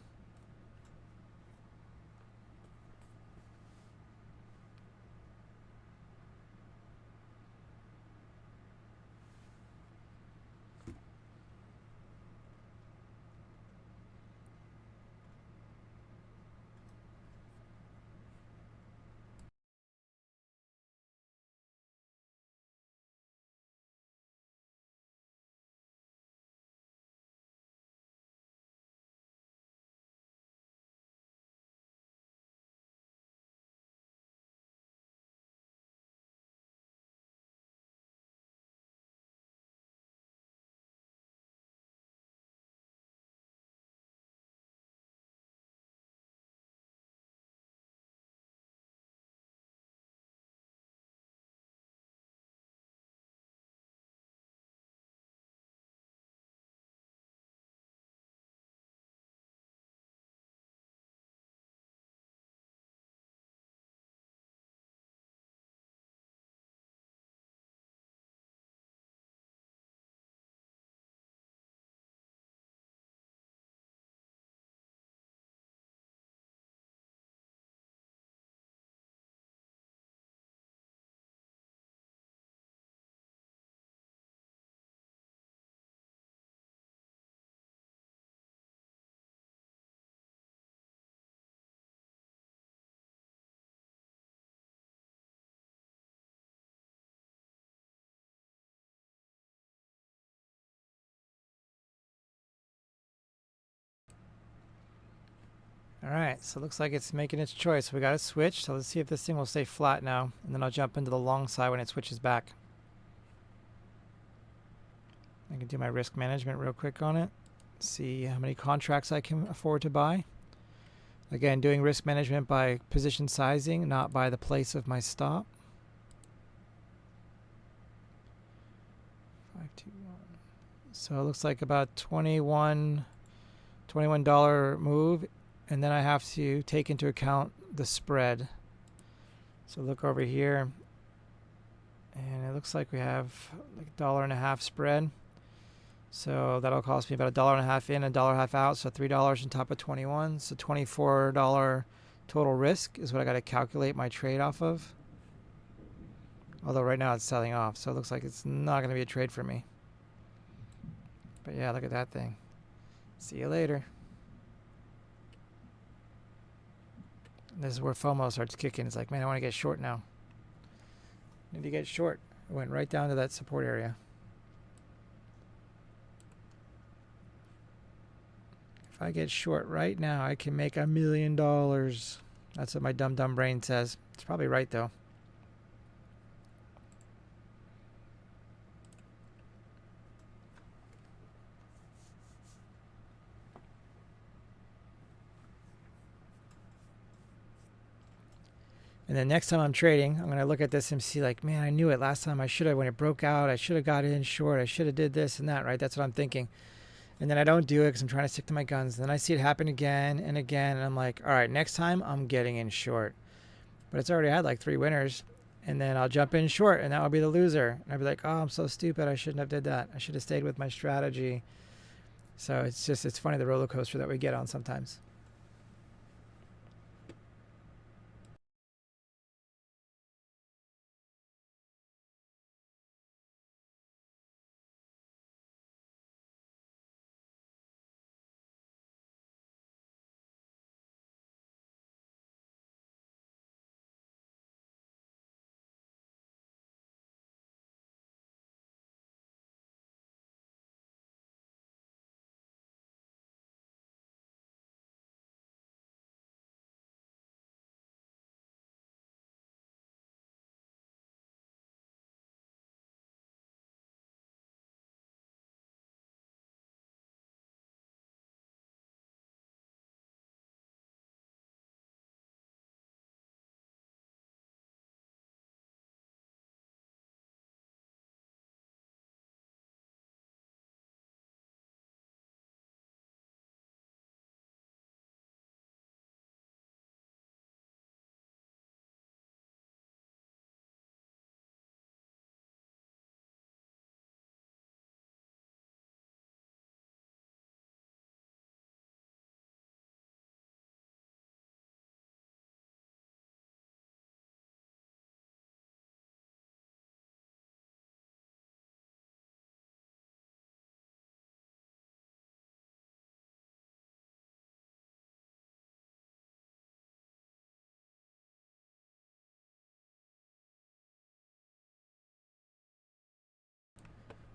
All right, so it looks like it's making its choice. We got a switch, so let's see if this thing will stay flat now, and then I'll jump into the long side when it switches back. I can do my risk management real quick on it, see how many contracts I can afford to buy. Again, doing risk management by position sizing, not by the place of my stop. 521. So it looks like about $21 move, and then I have to take into account the spread. So look over here, and it looks like we have like $1.50 spread. So that'll cost me about $1.50 in and $1.50 out, so $3 on top of 21, so $24 total risk is what I got to calculate my trade off of. Although right now it's selling off, so it looks like it's not going to be a trade for me. But yeah, look at that thing. See you later. This is where FOMO starts kicking. It's like, man, I want to get short now. Need to get short. It went right down to that support area. If I get short right now, I can make $1 million. That's what my dumb brain says. It's probably right though. And then next time I'm trading, I'm going to look at this and see like, man, I knew it last time. I should have, when it broke out, I should have got in short. I should have did this and that, right? That's what I'm thinking. And then I don't do it because I'm trying to stick to my guns. And then I see it happen again and again. And I'm like, all right, next time I'm getting in short. But it's already had like 3 winners. And then I'll jump in short and that will be the loser. And I'll be like, oh, I'm so stupid. I shouldn't have did that. I should have stayed with my strategy. So it's funny the roller coaster that we get on sometimes.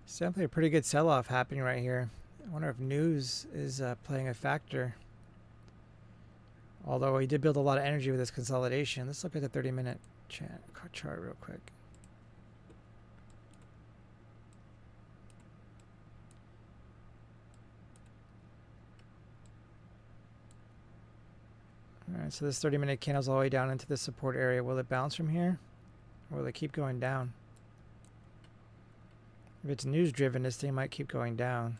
It's definitely a pretty good sell-off happening right here. I wonder if news is playing a factor. Although he did build a lot of energy with this consolidation. Let's look at the 30-minute chart real quick. All right, so this 30-minute candle's all the way down into the support area. Will it bounce from here? Or will it keep going down? If it's news-driven, this thing might keep going down.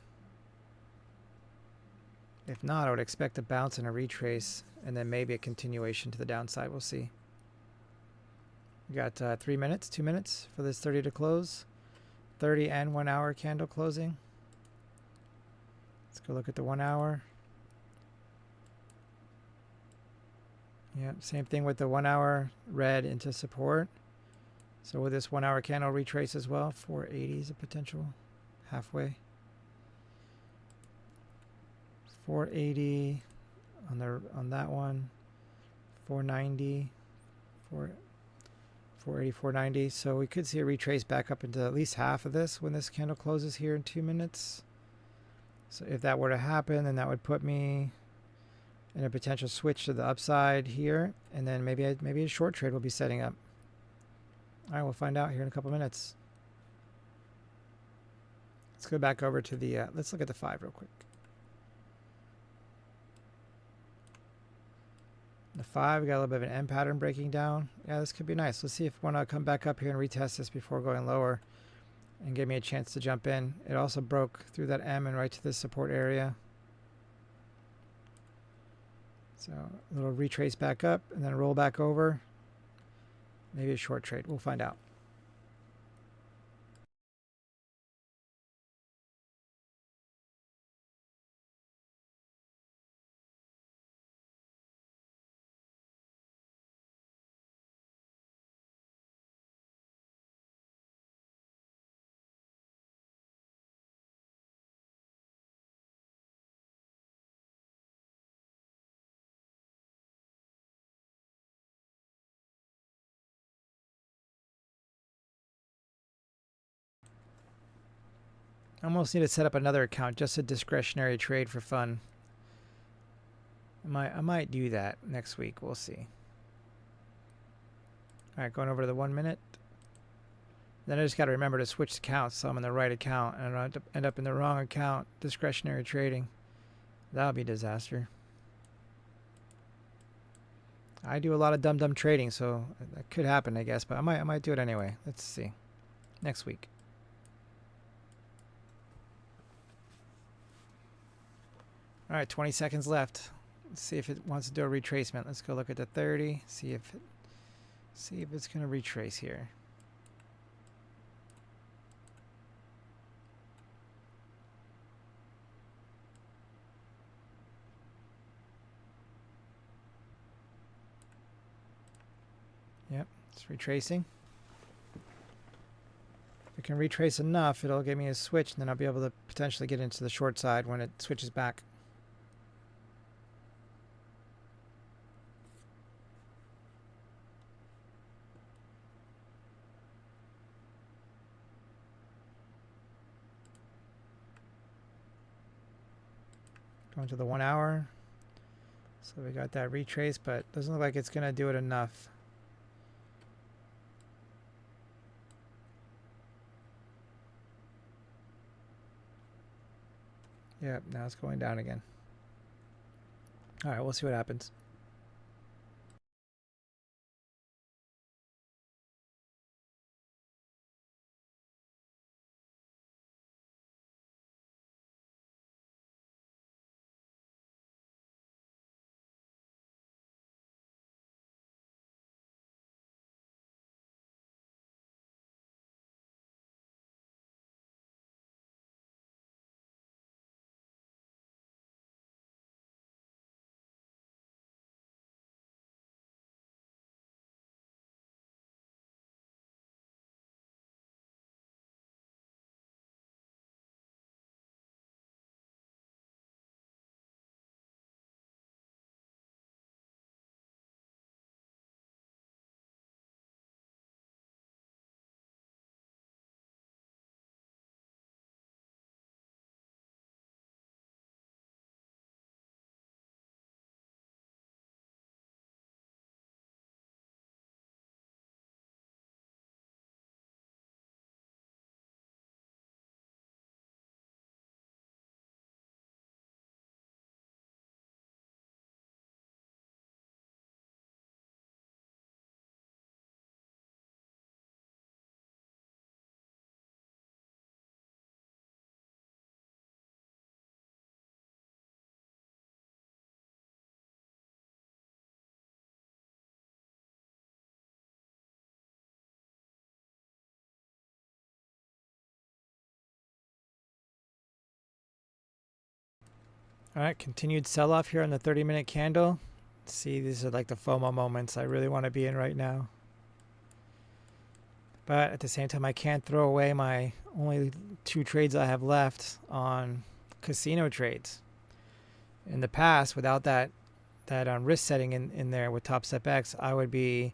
If not, I would expect a bounce and a retrace, and then maybe a continuation to the downside. We'll see. We got 3 minutes, 2 minutes for this 30 to close. 30 and 1 hour candle closing. Let's go look at the 1 hour. Yeah, same thing with the 1 hour red into support. So with this 1 hour candle retrace as well, 480 is a potential halfway. 480 on that one, 490, 480, 490. So we could see a retrace back up into at least half of this when this candle closes here in 2 minutes. So if that were to happen, then that would put me in a potential switch to the upside here, and then maybe a short trade will be setting up. All right, we'll find out here in a couple minutes. Let's go back over to the, let's look at the 5 real quick. The 5, we got a little bit of an M pattern breaking down. Yeah, this could be nice. Let's see if we want to come back up here and retest this before going lower and give me a chance to jump in. It also broke through that M and right to this support area. So a little retrace back up and then roll back over. Maybe a short trade. We'll find out. I almost need to set up another account, just a discretionary trade for fun. I might do that next week. We'll see. All right, going over to the 1 minute. Then I just got to remember to switch accounts so I'm in the right account and I don't end up in the wrong account. Discretionary trading. That would be a disaster. I do a lot of dumb trading, so that could happen, I guess. But I might do it anyway. Let's see. Next week. All right, 20 seconds left. Let's see if it wants to do a retracement. Let's go look at the 30. See if it's going to retrace here. Yep, it's retracing. If it can retrace enough, it'll give me a switch, and then I'll be able to potentially get into the short side when it switches back. Going to the 1 hour. So we got that retrace, but doesn't look like it's going to do it enough. Yep, now it's going down again. All right, we'll see what happens. All right, continued sell off here on the 30-minute candle. See, these are like the FOMO moments I really want to be in right now. But at the same time, I can't throw away my only 2 trades I have left on casino trades. In the past, without that risk setting in there with Topstep X, I would be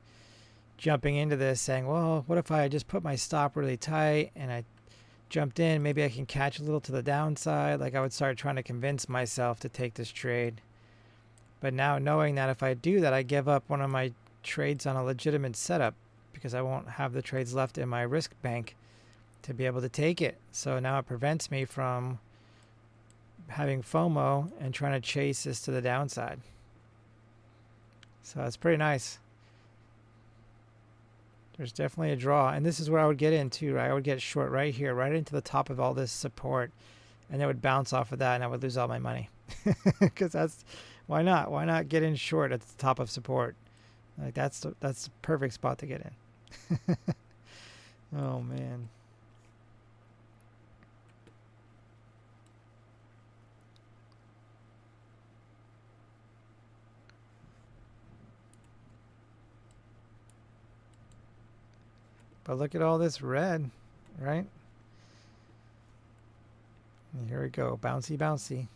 jumping into this saying, well, what if I just put my stop really tight and I jumped in, maybe I can catch a little to the downside. Like I would start trying to convince myself to take this trade. But now knowing that if I do that, I give up one of my trades on a legitimate setup because I won't have the trades left in my risk bank to be able to take it. So now it prevents me from having FOMO and trying to chase this to the downside. So that's pretty nice. There's definitely a draw. And this is where I would get into, right? I would get short right here, right into the top of all this support. And it would bounce off of that and I would lose all my money. Because why not? Why not get in short at the top of support? Like that's the perfect spot to get in. Oh man. But look at all this red, right? And here we go, bouncy, bouncy.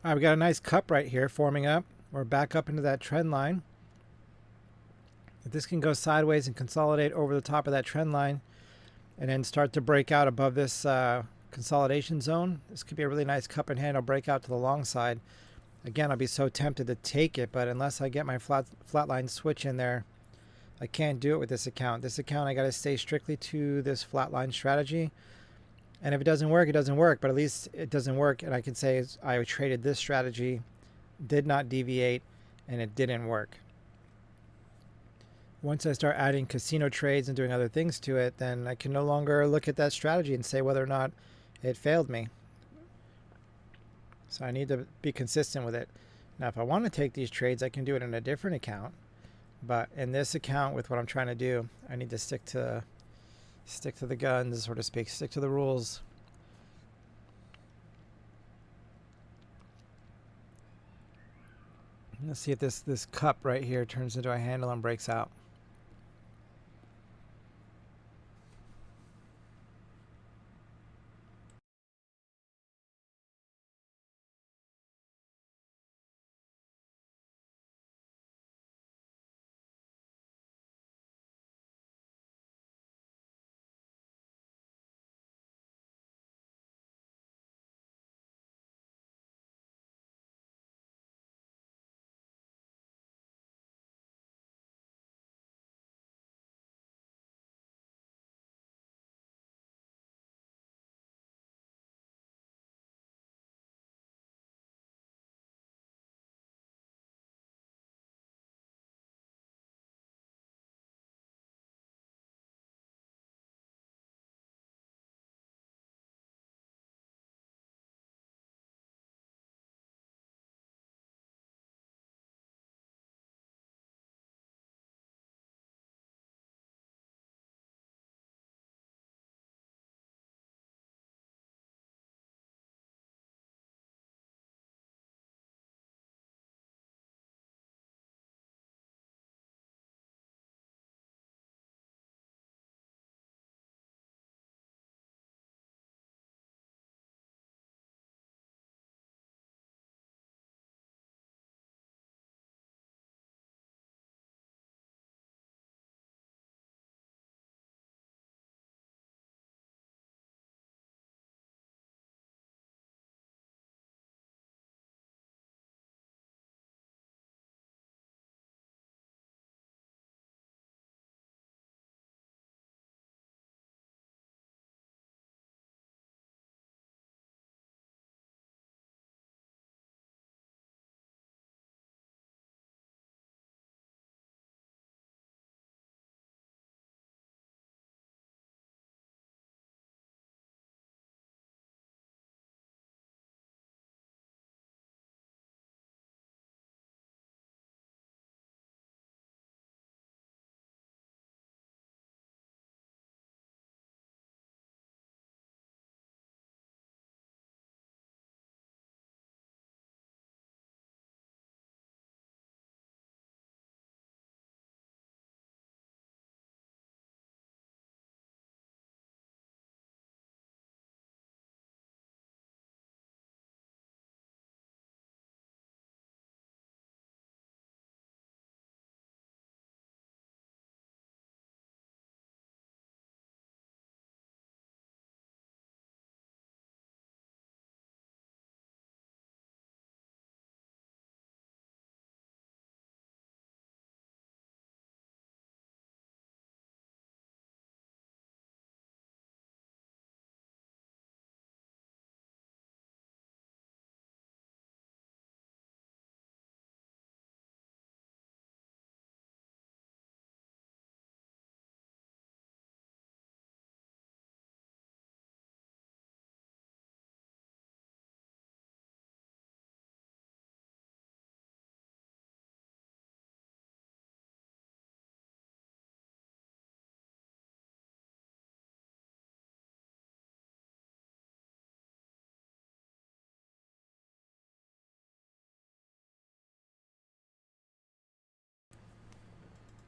All right, we got a nice cup right here forming up. We're back up into that trend line. If this can go sideways and consolidate over the top of that trend line and then start to break out above this consolidation zone, this could be a really nice cup and handle breakout to the long side. Again, I'll be so tempted to take it, but unless I get my flatline switch in there, I can't do it with this account. This account, I got to stay strictly to this flatline strategy. And if it doesn't work, it doesn't work. But at least it doesn't work. And I can say I traded this strategy, did not deviate, and it didn't work. Once I start adding casino trades and doing other things to it, then I can no longer look at that strategy and say whether or not it failed me. So I need to be consistent with it. Now, if I want to take these trades, I can do it in a different account. But in this account, with what I'm trying to do, I need to stick to the guns, so to speak, stick to the rules. Let's see if this cup right here turns into a handle and breaks out.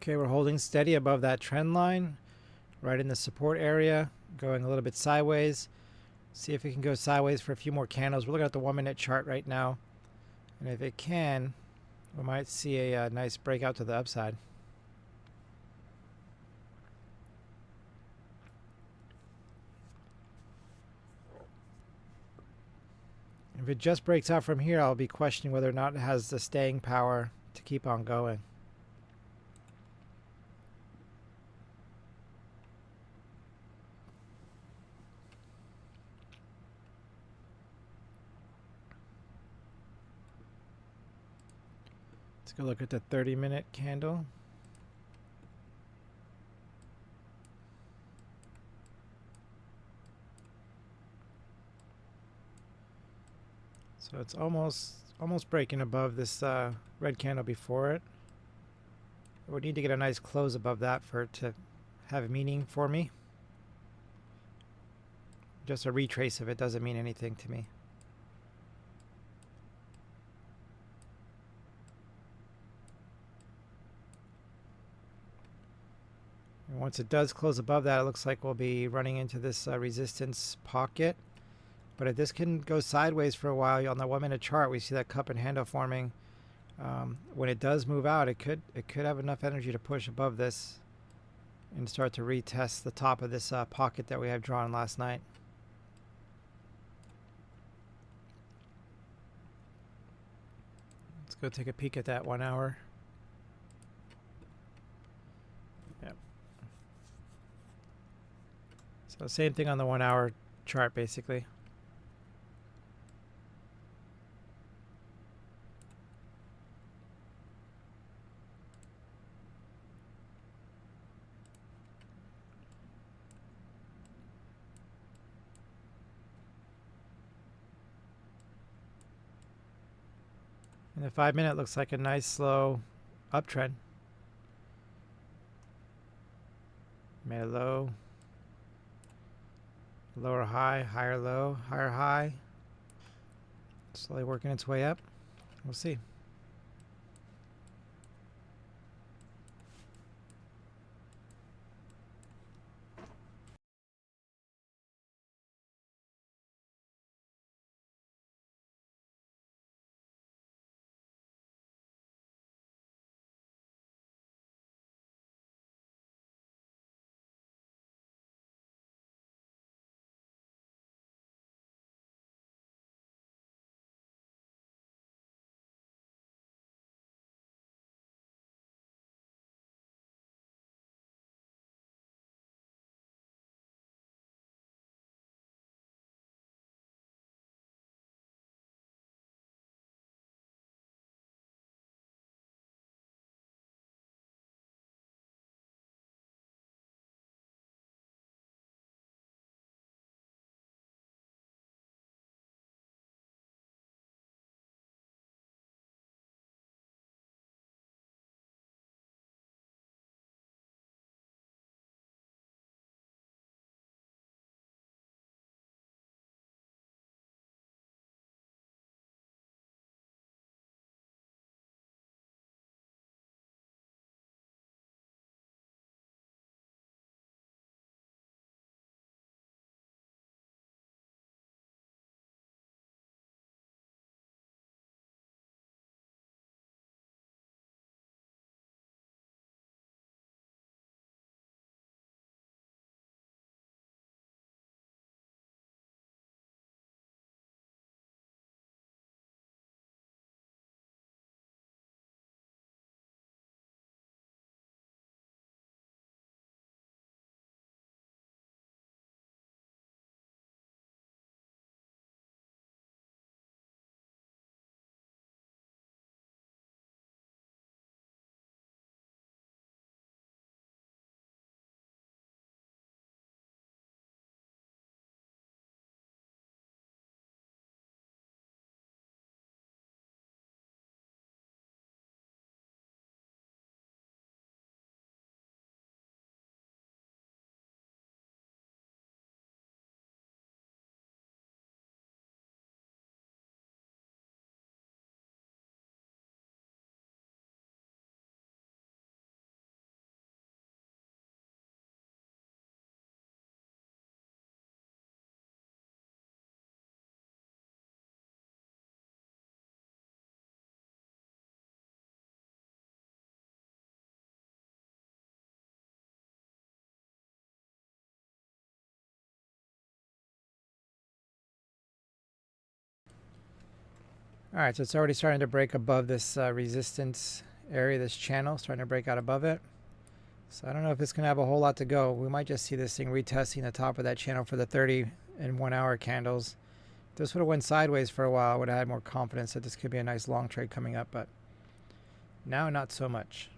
Okay, we're holding steady above that trend line, right in the support area, going a little bit sideways. See if we can go sideways for a few more candles. We're looking at the 1 minute chart right now. And if it can, we might see a nice breakout to the upside. If it just breaks out from here, I'll be questioning whether or not it has the staying power to keep on going. Let's go look at the 30-minute candle. So it's almost breaking above this red candle before it. We need to get a nice close above that for it to have meaning for me. Just a retrace of it doesn't mean anything to me. And once it does close above that, it looks like we'll be running into this resistance pocket. But if this can go sideways for a while, on the 1 minute chart, we see that cup and handle forming. When it does move out, it could have enough energy to push above this and start to retest the top of this pocket that we have drawn last night. Let's go take a peek at that 1 hour. Yep. So same thing on the 1 hour chart, basically. And the 5 minute looks like a nice slow uptrend. Made a low, lower high, higher low, higher high. Slowly working its way up. We'll see. All right, so it's already starting to break above this resistance area, this channel, starting to break out above it. So I don't know if it's going to have a whole lot to go. We might just see this thing retesting the top of that channel for the 30 and 1 hour candles. If this would have went sideways for a while, I would have had more confidence that this could be a nice long trade coming up, but now not so much.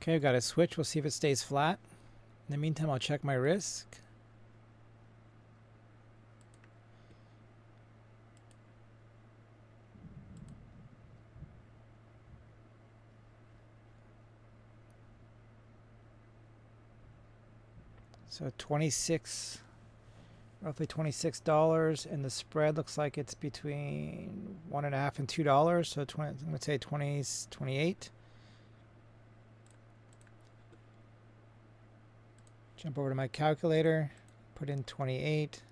Okay, I've got a switch. We'll see if it stays flat. In the meantime, I'll check my risk. So 26, roughly $26, and the spread looks like it's between $1.50 and $2. So 20, I'm gonna say 28. Jump over to my calculator, put in 28.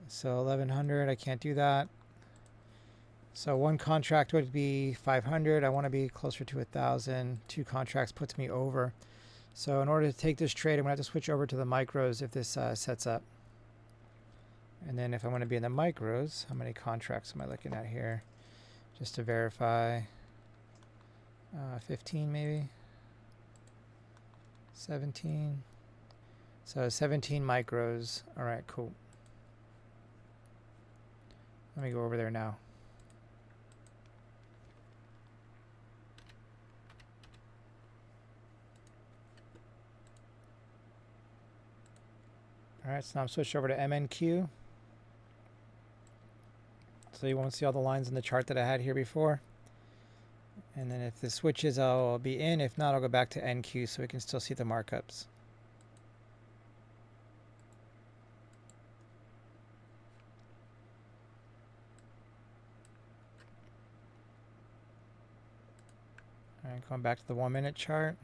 So 1100. I can't do that. So one contract would be 500. I want to be closer to 1,000. Two contracts puts me over. So in order to take this trade, I'm going to have to switch over to the micros if this sets up. And then if I want to be in the micros, how many contracts am I looking at here? Just to verify. 15 maybe. 17. So 17 micros. All right, cool. Let me go over there now. All right, so now I'm switched over to MNQ. So you won't see all the lines in the chart that I had here before. And then if this switches, I'll be in. If not, I'll go back to NQ so we can still see the markups. All right, going back to the 1 minute chart.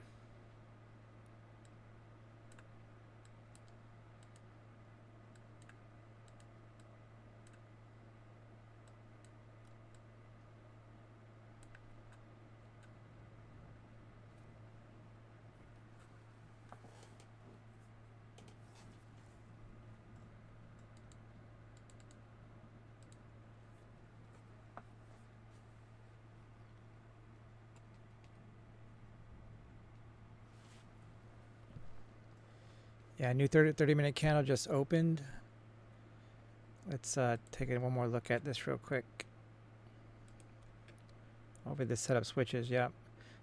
Yeah, new 30-minute candle just opened. Let's take one more look at this real quick. Hopefully this setup switches, yep.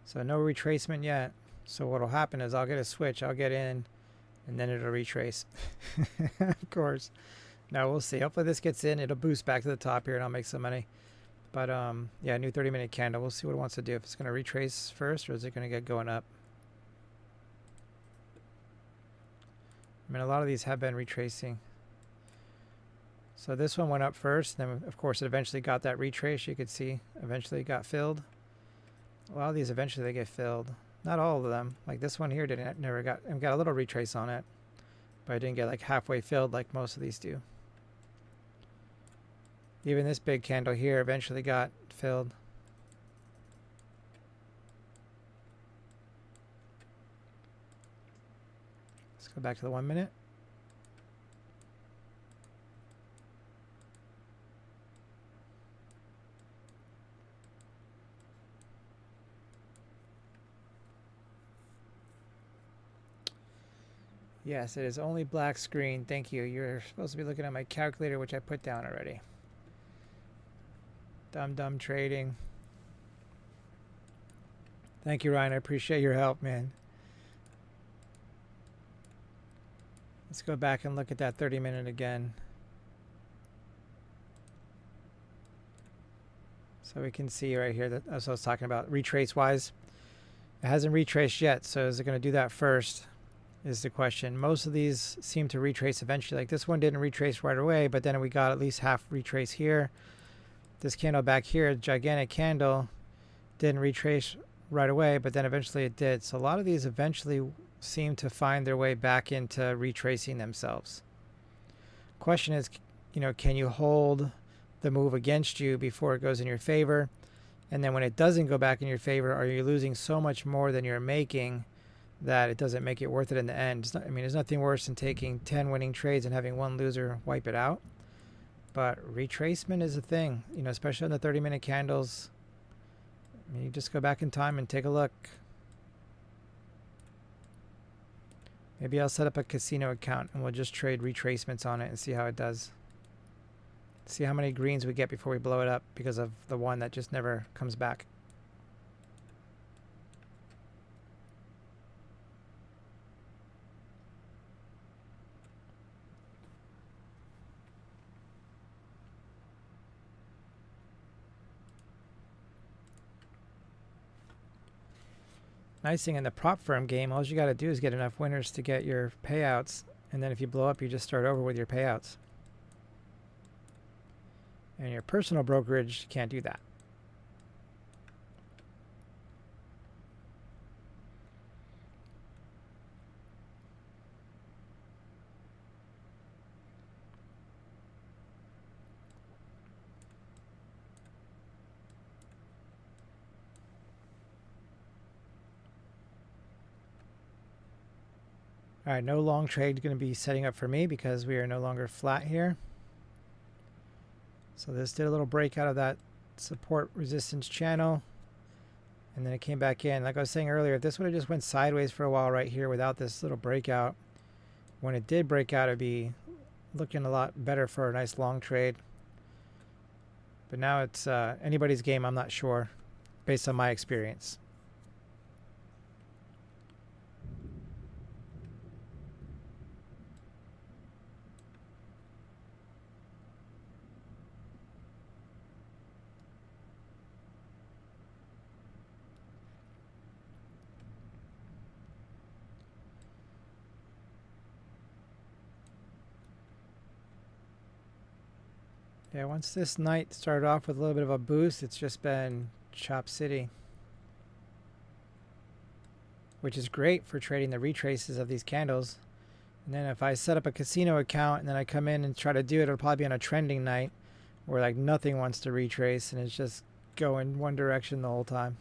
So no retracement yet. So what'll happen is I'll get a switch, I'll get in, and then it'll retrace. Of course. Now we'll see. Hopefully this gets in, it'll boost back to the top here and I'll make some money. But yeah, new 30-minute candle. We'll see what it wants to do. If it's going to retrace first or is it going to get going up? I mean, a lot of these have been retracing. So this one went up first. Then, of course, it eventually got that retrace. You could see eventually it got filled. A lot of these eventually they get filled. Not all of them. Like this one here got a little retrace on it, but I didn't get like halfway filled like most of these do. Even this big candle here eventually got filled. Let's go back to the 1 minute. Yes, it is only black screen. Thank you. You're supposed to be looking at my calculator, which I put down already. Dumb trading. Thank you, Ryan. I appreciate your help, man. Let's go back and look at that 30-minute again. So we can see right here that as I was talking about retrace-wise. It hasn't retraced yet, so is it going to do that first is the question. Most of these seem to retrace eventually. Like this one didn't retrace right away, but then we got at least half retrace here. This candle back here, gigantic candle, didn't retrace right away, but then eventually it did. So a lot of these eventually seem to find their way back into retracing themselves. Question is, can you hold the move against you before it goes in your favor? And then when it doesn't go back in your favor, are you losing so much more than you're making that it doesn't make it worth it in the end? There's nothing worse than taking 10 winning trades and having one loser wipe it out. But retracement is a thing, especially on the 30-minute candles. You just go back in time and take a look. Maybe I'll set up a casino account and we'll just trade retracements on it and see how it does. See how many greens we get before we blow it up because of the one that just never comes back. Nice thing in the prop firm game, all you got to do is get enough winners to get your payouts, and then if you blow up, you just start over with your payouts. And your personal brokerage can't do that. All right, no long trade going to be setting up for me because we are no longer flat here. So this did a little breakout of that support resistance channel, and then it came back in. Like I was saying earlier, if this would have just went sideways for a while right here without this little breakout, when it did break out, it'd be looking a lot better for a nice long trade. But now it's anybody's game, I'm not sure, based on my experience. Yeah, once this night started off with a little bit of a boost, it's just been Chop City, which is great for trading the retraces of these candles. And then if I set up a casino account and then I come in and try to do it, it'll probably be on a trending night where like nothing wants to retrace and it's just going one direction the whole time.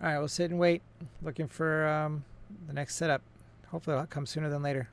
All right, we'll sit and wait, looking for the next setup. Hopefully it'll come sooner than later.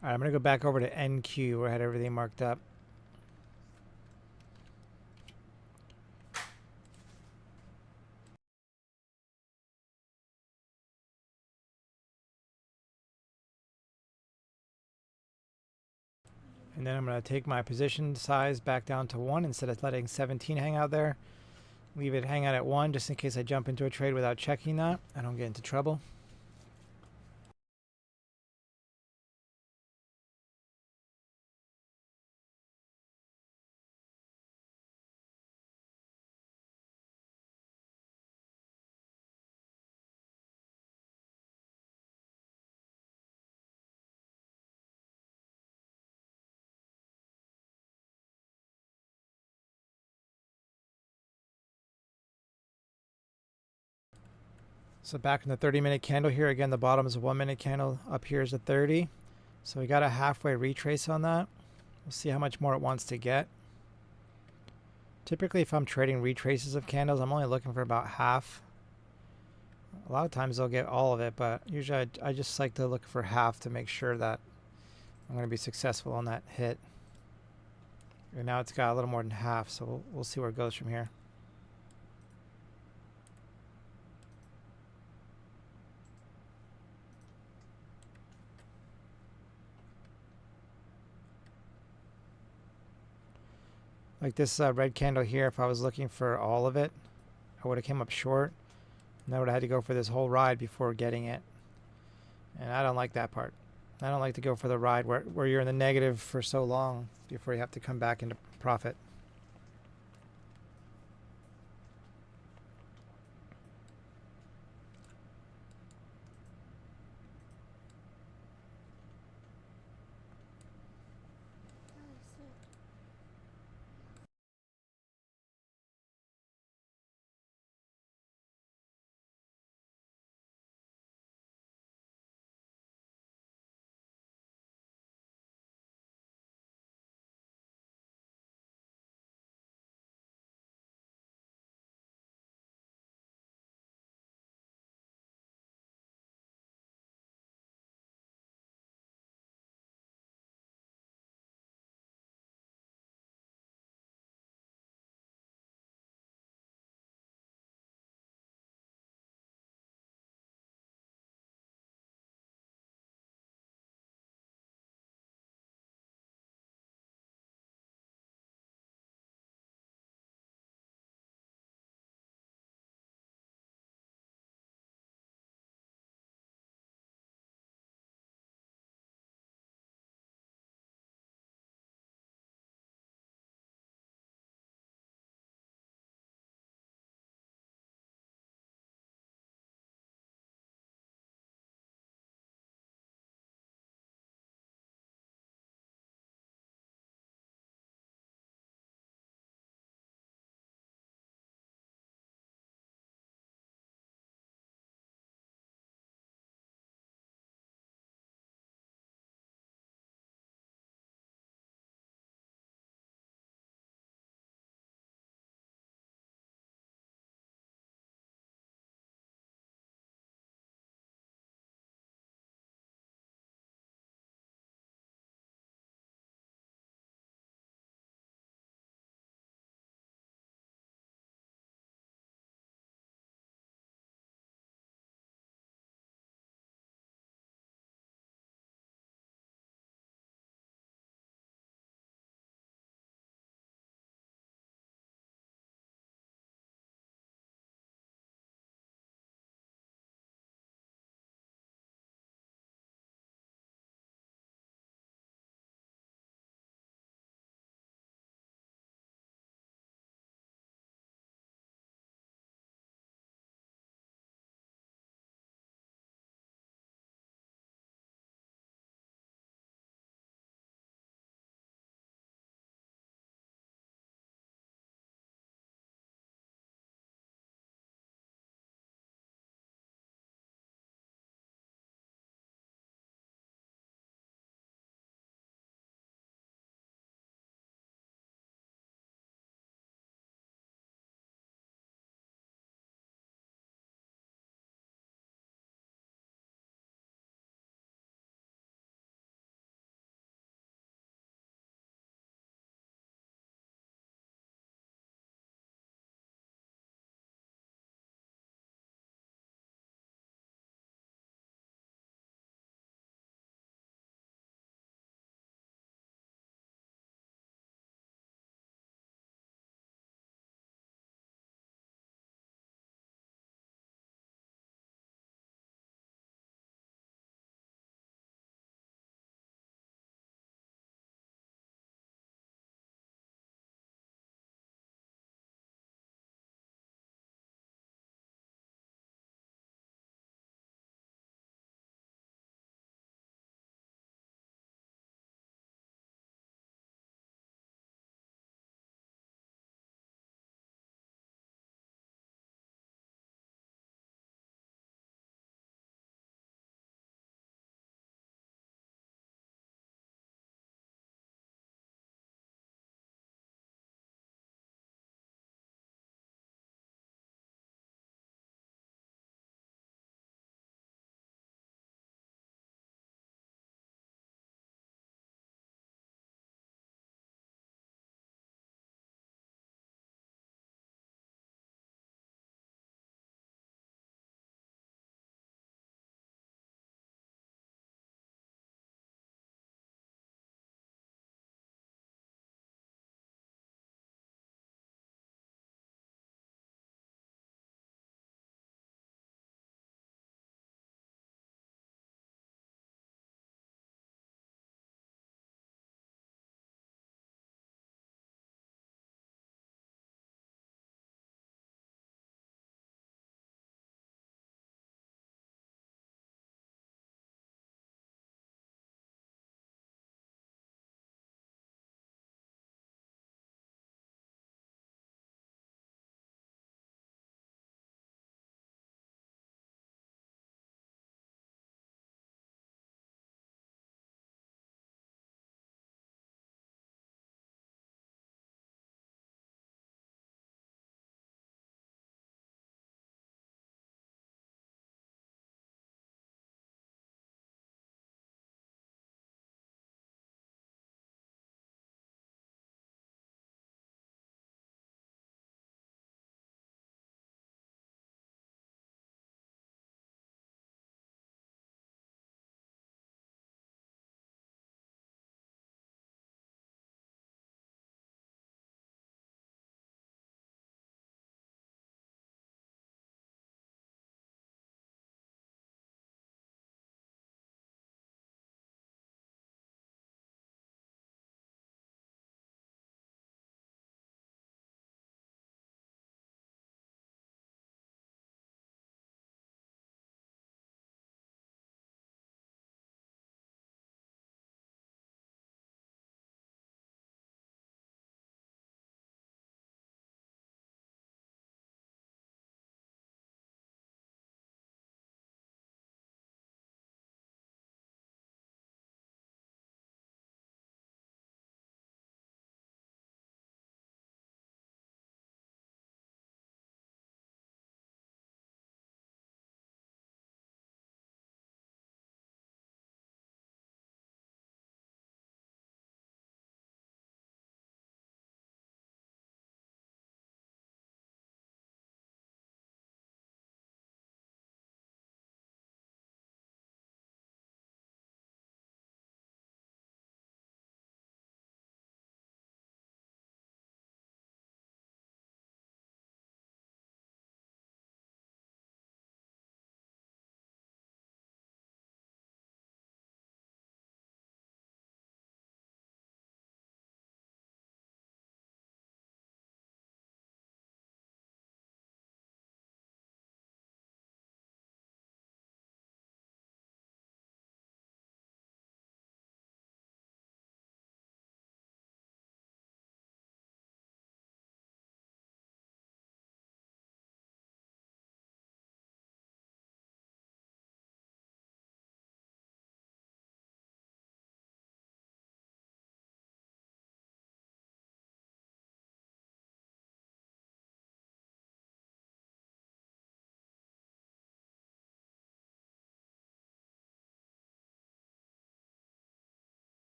All right, I'm going to go back over to NQ where I had everything marked up. And then I'm going to take my position size back down to 1 instead of letting 17 hang out there. Leave it hang out at 1 just in case I jump into a trade without checking that. I don't get into trouble. So back in the 30-minute candle here, again, the bottom is a 1-minute candle. Up here is a 30. So we got a halfway retrace on that. We'll see how much more it wants to get. Typically, if I'm trading retraces of candles, I'm only looking for about half. A lot of times they'll get all of it, but usually I just like to look for half to make sure that I'm going to be successful on that hit. And now it's got a little more than half, so we'll see where it goes from here. Like this red candle here, if I was looking for all of it, I would have came up short. And I would have had to go for this whole ride before getting it. And I don't like that part. I don't like to go for the ride where you're in the negative for so long before you have to come back into profit.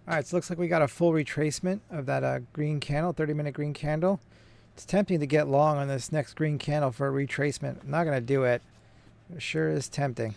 All right, so it looks like we got a full retracement of that green candle, 30-minute green candle. It's tempting to get long on this next green candle for a retracement. I'm not going to do it. It sure is tempting.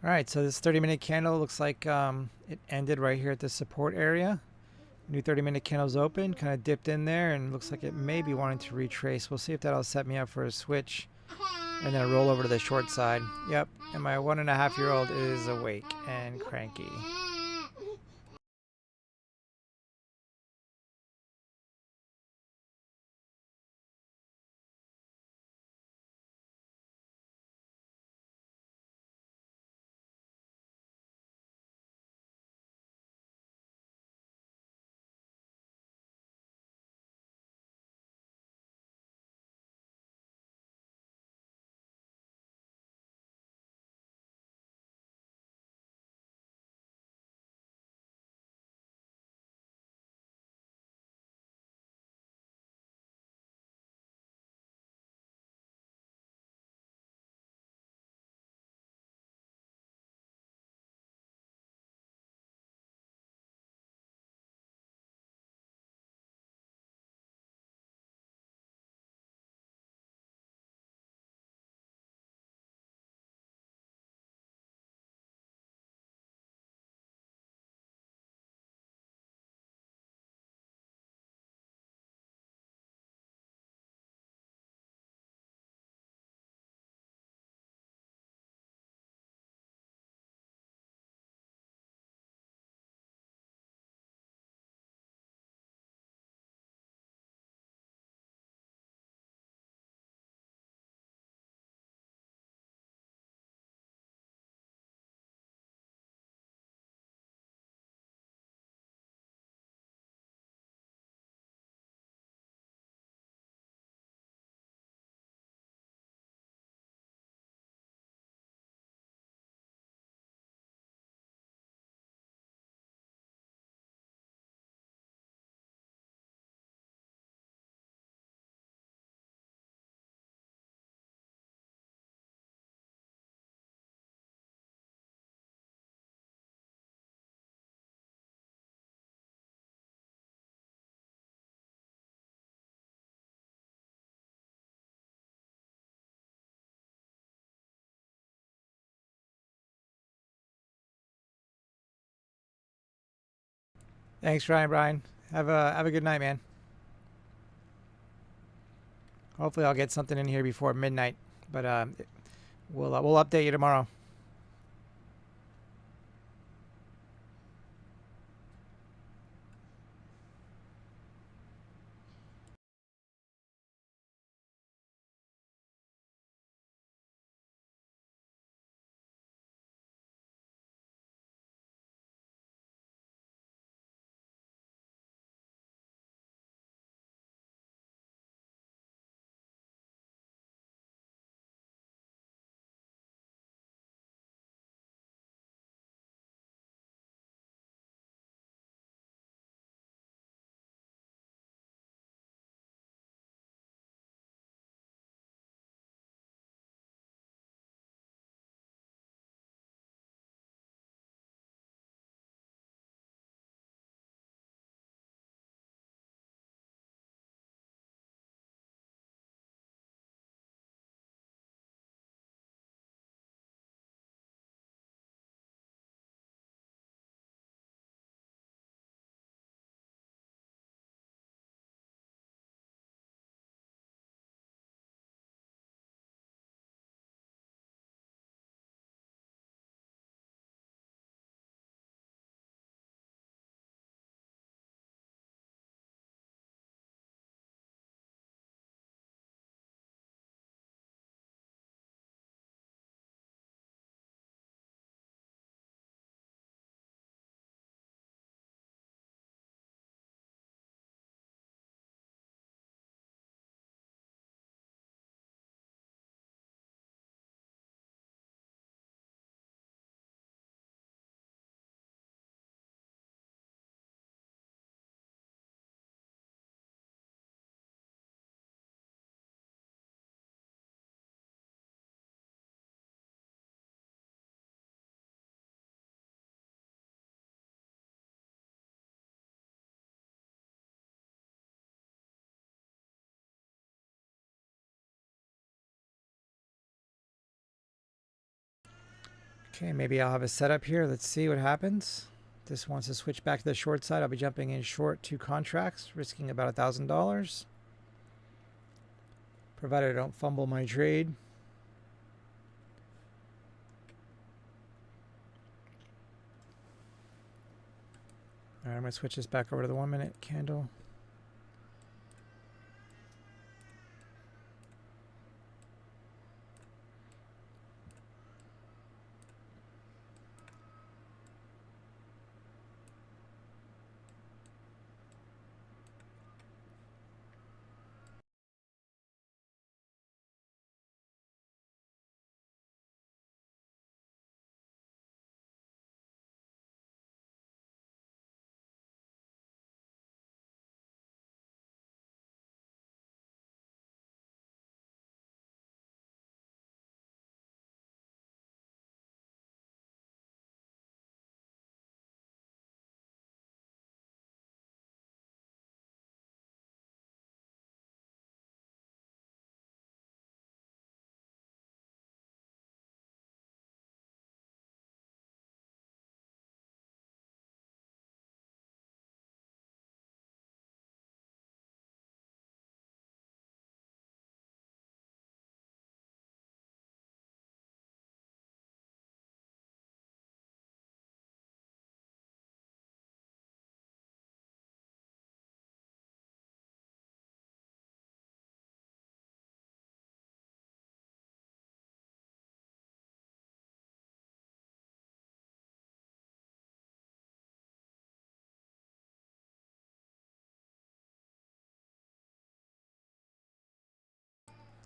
All right, so this 30-minute candle looks like it ended right here at the support area. New 30-minute candle's open, kind of dipped in there, and looks like it may be wanting to retrace. We'll see if that'll set me up for a switch and then a roll over to the short side. Yep, and my 1.5-year-old is awake and cranky. Thanks, Brian. Have a good night, man. Hopefully, I'll get something in here before midnight, but we'll update you tomorrow. Okay, maybe I'll have a setup here. Let's see what happens. This wants to switch back to the short side. I'll be jumping in short 2 contracts, risking about $1,000. Provided I don't fumble my trade. All right, I'm going to switch this back over to the 1 minute candle.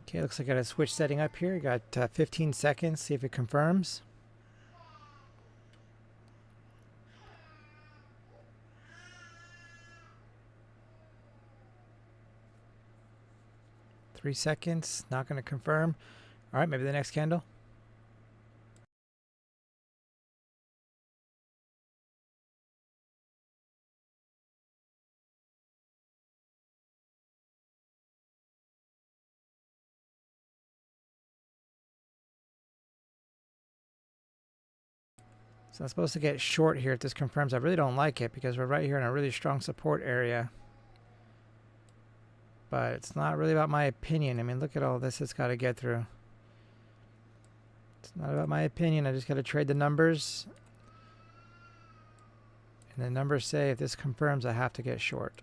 Okay, looks like I got a switch setting up here. Got 15 seconds, see if it confirms. Three seconds, not going to confirm. All right, maybe the next candle. So I'm supposed to get short here if this confirms. I really don't like it because we're right here in a really strong support area. But it's not really about my opinion. I mean, look at all this it's got to get through. It's not about my opinion. I just got to trade the numbers. And the numbers say if this confirms, I have to get short.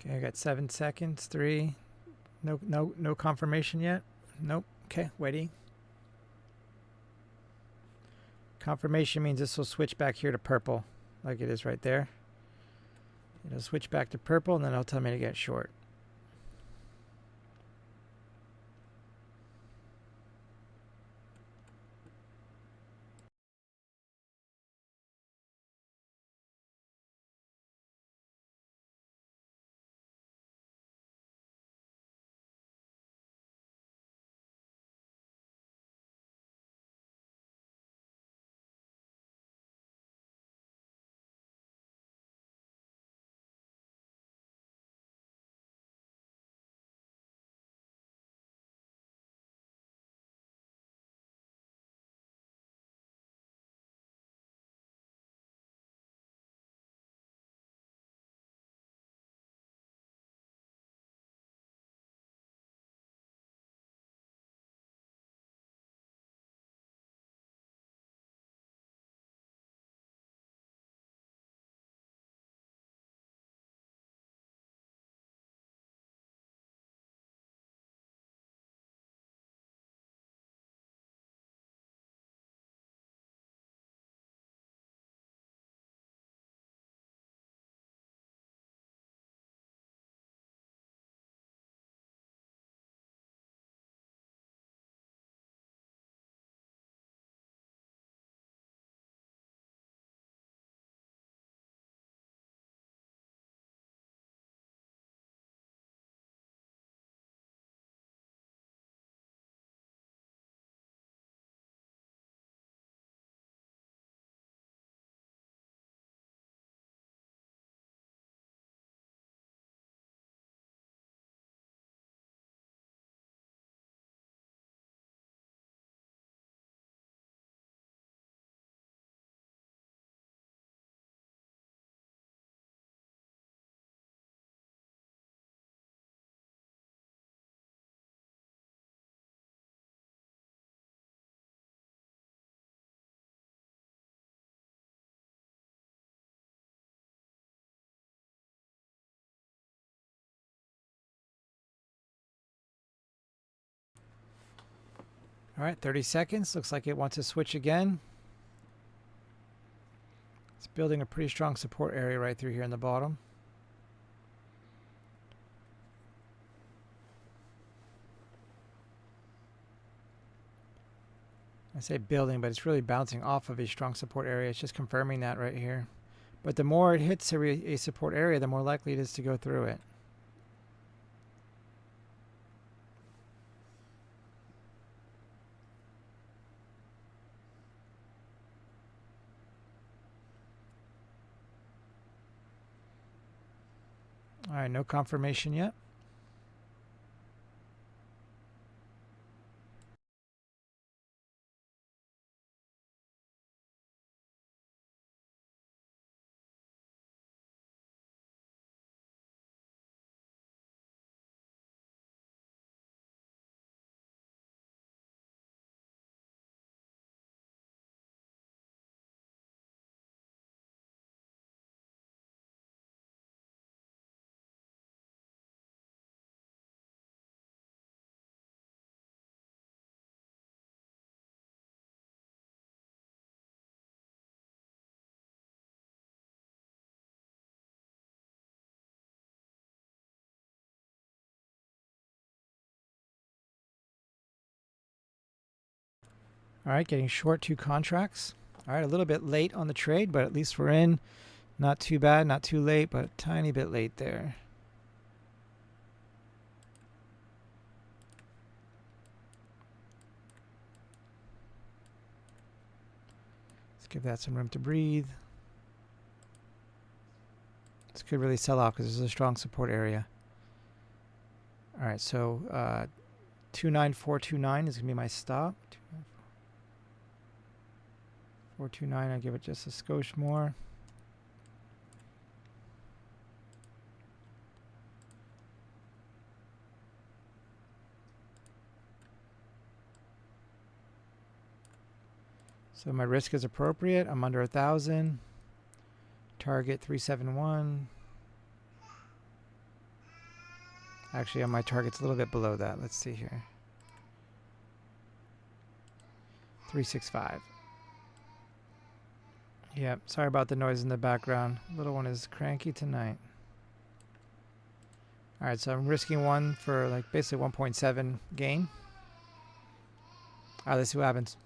Okay, I got 7 seconds. 3. No confirmation yet. Nope. Okay, waiting. Confirmation means this will switch back here to purple, like it is right there. It'll switch back to purple, and then it'll tell me to get short. All right, 30 seconds. Looks like it wants to switch again. It's building a pretty strong support area right through here in the bottom. I say building, but it's really bouncing off of a strong support area. It's just confirming that right here. But the more it hits a support area, the more likely it is to go through it. All right, no confirmation yet. All right, getting short 2 contracts. All right, a little bit late on the trade, but at least we're in. Not too bad, not too late, but a tiny bit late there. Let's give that some room to breathe. This could really sell off because this is a strong support area. All right, so 29429 is going to be my stop. 429, I'll give it just a skosh more. So my risk is appropriate. I'm under 1,000. Target 371. Actually, my target's a little bit below that. Let's see here. 365. Yep, sorry about the noise in the background. Little one is cranky tonight. All right, so I'm risking one for like basically 1.7 gain. All right, let's see what happens.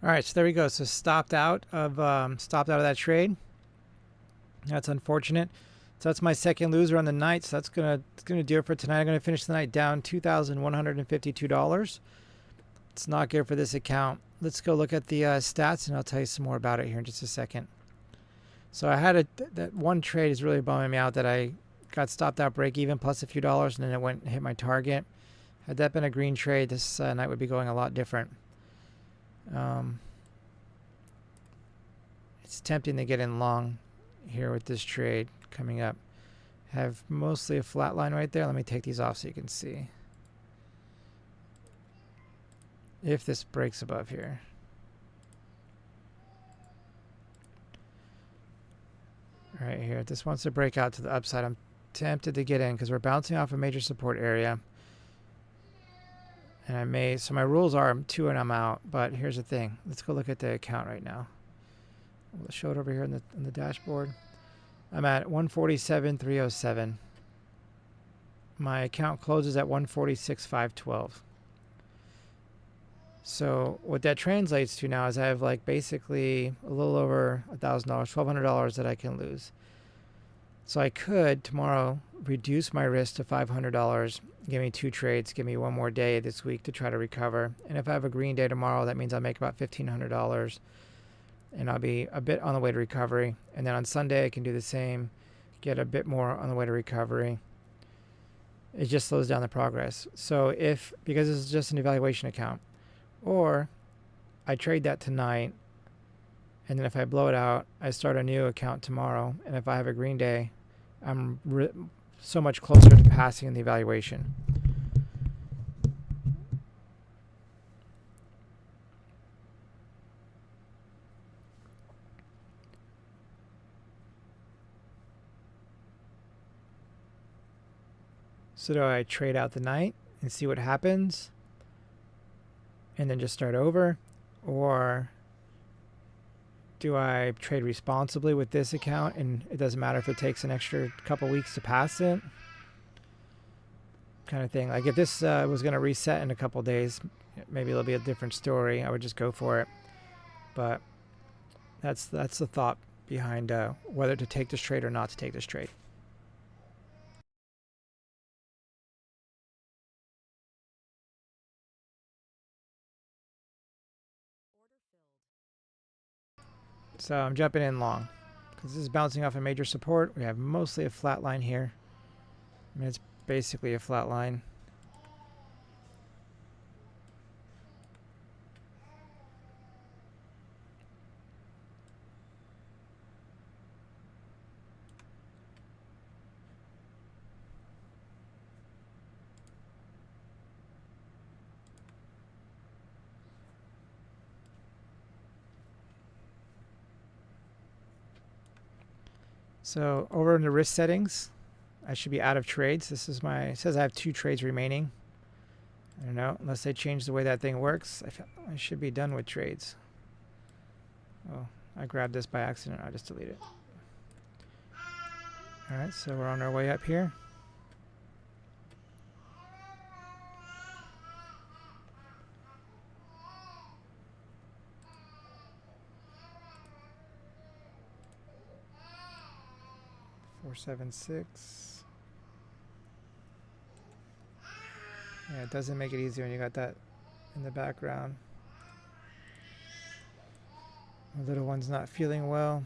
All right, so there we go. So stopped out of that trade. That's unfortunate. So that's my second loser on the night. So that's gonna do it for tonight. I'm gonna finish the night down $2,152. It's not good for this account. Let's go look at the stats, and I'll tell you some more about it here in just a second. So I had that one trade is really bumming me out that I got stopped out break even plus a few dollars, and then it went and hit my target. Had that been a green trade, this night would be going a lot different. It's tempting to get in long here with this trade coming up. Have mostly a flat line right there. Let me take these off so you can see. If this breaks above here. Right here. This wants to break out to the upside. I'm tempted to get in because we're bouncing off a major support area. And so my rules are I'm 2 and I'm out, but here's the thing. Let's go look at the account right now. We'll show it over here in the dashboard. I'm at 147.307. My account closes at 146.512. So what that translates to now is I have like basically a little over $1,000, $1,200 that I can lose. So I could tomorrow reduce my risk to $500, give me 2 trades, give me one more day this week to try to recover. And if I have a green day tomorrow, that means I'll make about $1,500 and I'll be a bit on the way to recovery. And then on Sunday, I can do the same, get a bit more on the way to recovery. It just slows down the progress. So because this is just an evaluation account, or I trade that tonight, and then if I blow it out, I start a new account tomorrow. And if I have a green day, I'm so much closer to passing the evaluation. So do I trade out the night and see what happens and then just start over? Or do I trade responsibly with this account and it doesn't matter if it takes an extra couple weeks to pass it? Kind of thing. Like if this was going to reset in a couple days, maybe it'll be a different story. I would just go for it. But that's the thought behind whether to take this trade or not to take this trade. So I'm jumping in long because this is bouncing off a major support. We have mostly a flat line here. I mean, it's basically a flat line. So over in the risk settings, I should be out of trades. This is it says I have 2 trades remaining. I don't know, unless they change the way that thing works. I should be done with trades. Oh, I grabbed this by accident. I just deleted it. All right, so we're on our way up here. $476. Yeah, it doesn't make it easy when you got that in the background. The little one's not feeling well.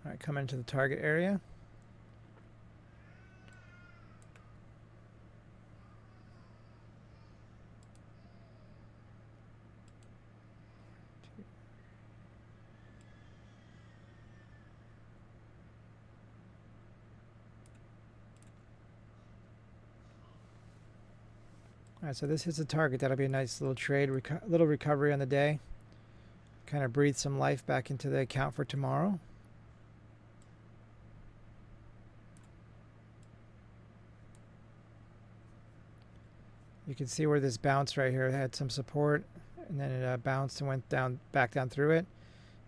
All right, come into the target area. All right, so this hits a target. That'll be a nice little trade, little recovery on the day. Kind of breathe some life back into the account for tomorrow. You can see where this bounce right here had some support. and then it bounced and went down, back down through it.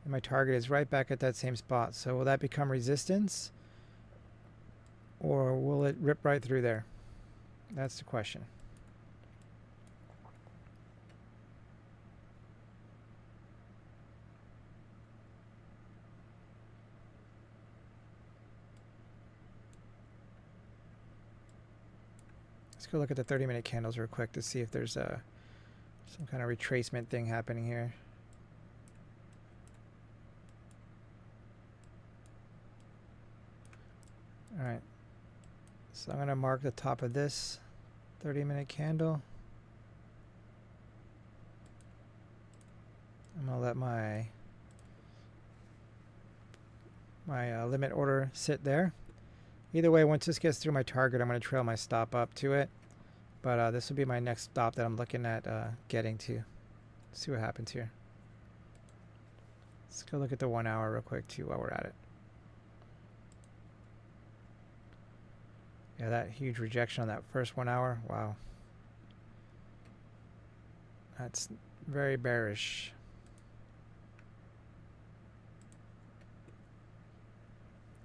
And my target is right back at that same spot. So will that become resistance, or will it rip right through there? That's the question. Let's go look at the 30-minute candles real quick to see if there's some kind of retracement thing happening here. All right. So I'm going to mark the top of this 30-minute candle. I'm going to let my limit order sit there. Either way, once this gets through my target, I'm going to trail my stop up to it. But this will be my next stop that I'm looking at getting to. See what happens here. Let's go look at the 1 hour real quick too while we're at it. Yeah, that huge rejection on that first 1 hour. Wow. That's very bearish.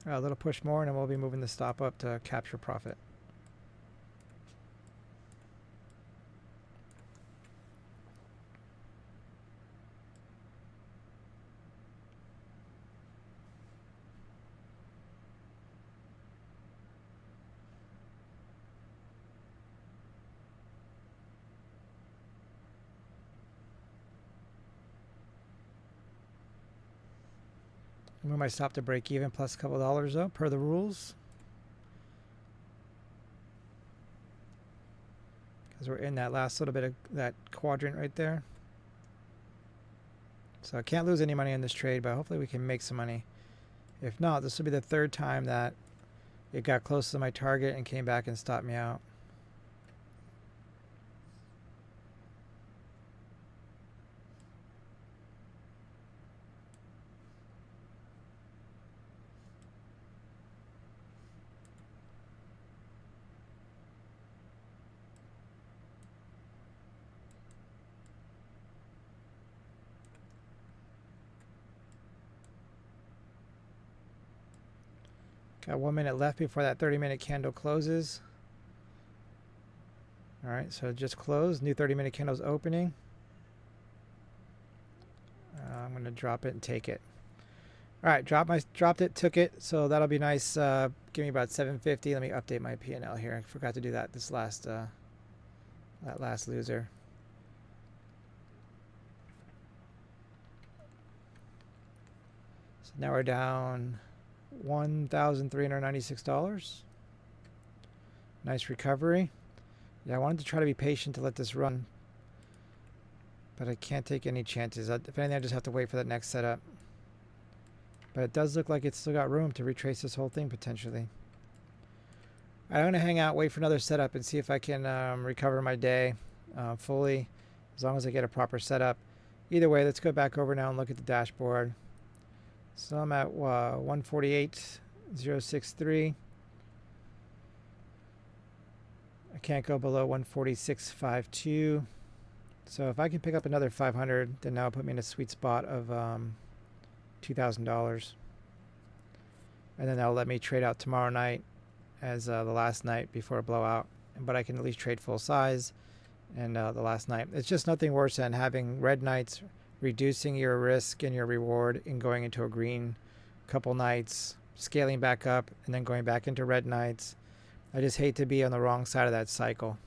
A little push more and then we'll be moving the stop up to capture profit. Move my stop to break even plus a couple dollars though, per the rules. Because we're in that last little bit of that quadrant right there. So I can't lose any money on this trade, but hopefully we can make some money. If not, this will be the third time that it got close to my target and came back and stopped me out. Got 1 minute left before that 30-minute candle closes. All right, so it just closed. New 30-minute candle's opening. I'm going to drop it and take it. All right, dropped it, took it. So that'll be nice. Give me about 750. Let me update my P&L here. I forgot to do that this last that last loser. So now we're down $1,396. Nice recovery. Yeah, I wanted to try to be patient to let this run, but I can't take any chances. If anything, I just have to wait for that next setup. But it does look like it's still got room to retrace this whole thing potentially. I'm going to hang out, wait for another setup, and see if I can recover my day fully, as long as I get a proper setup. Either way, let's go back over now and look at the dashboard. So I'm at 148.063. I can't go below 146.52. So if I can pick up another 500, then that'll put me in a sweet spot of $2,000. And then that'll let me trade out tomorrow night as the last night before a blowout. But I can at least trade full size and the last night. It's just nothing worse than having red nights, reducing your risk and your reward, and going into a green couple nights, scaling back up, and then going back into red nights. I just hate to be on the wrong side of that cycle.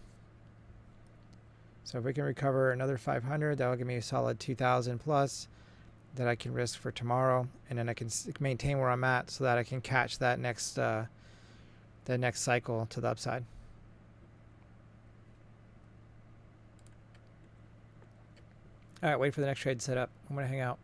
So if we can recover another 500, that'll give me a solid 2,000 plus that I can risk for tomorrow, and then I can maintain where I'm at so that I can catch that next cycle to the upside. All right, wait for the next trade to set up. I'm going to hang out.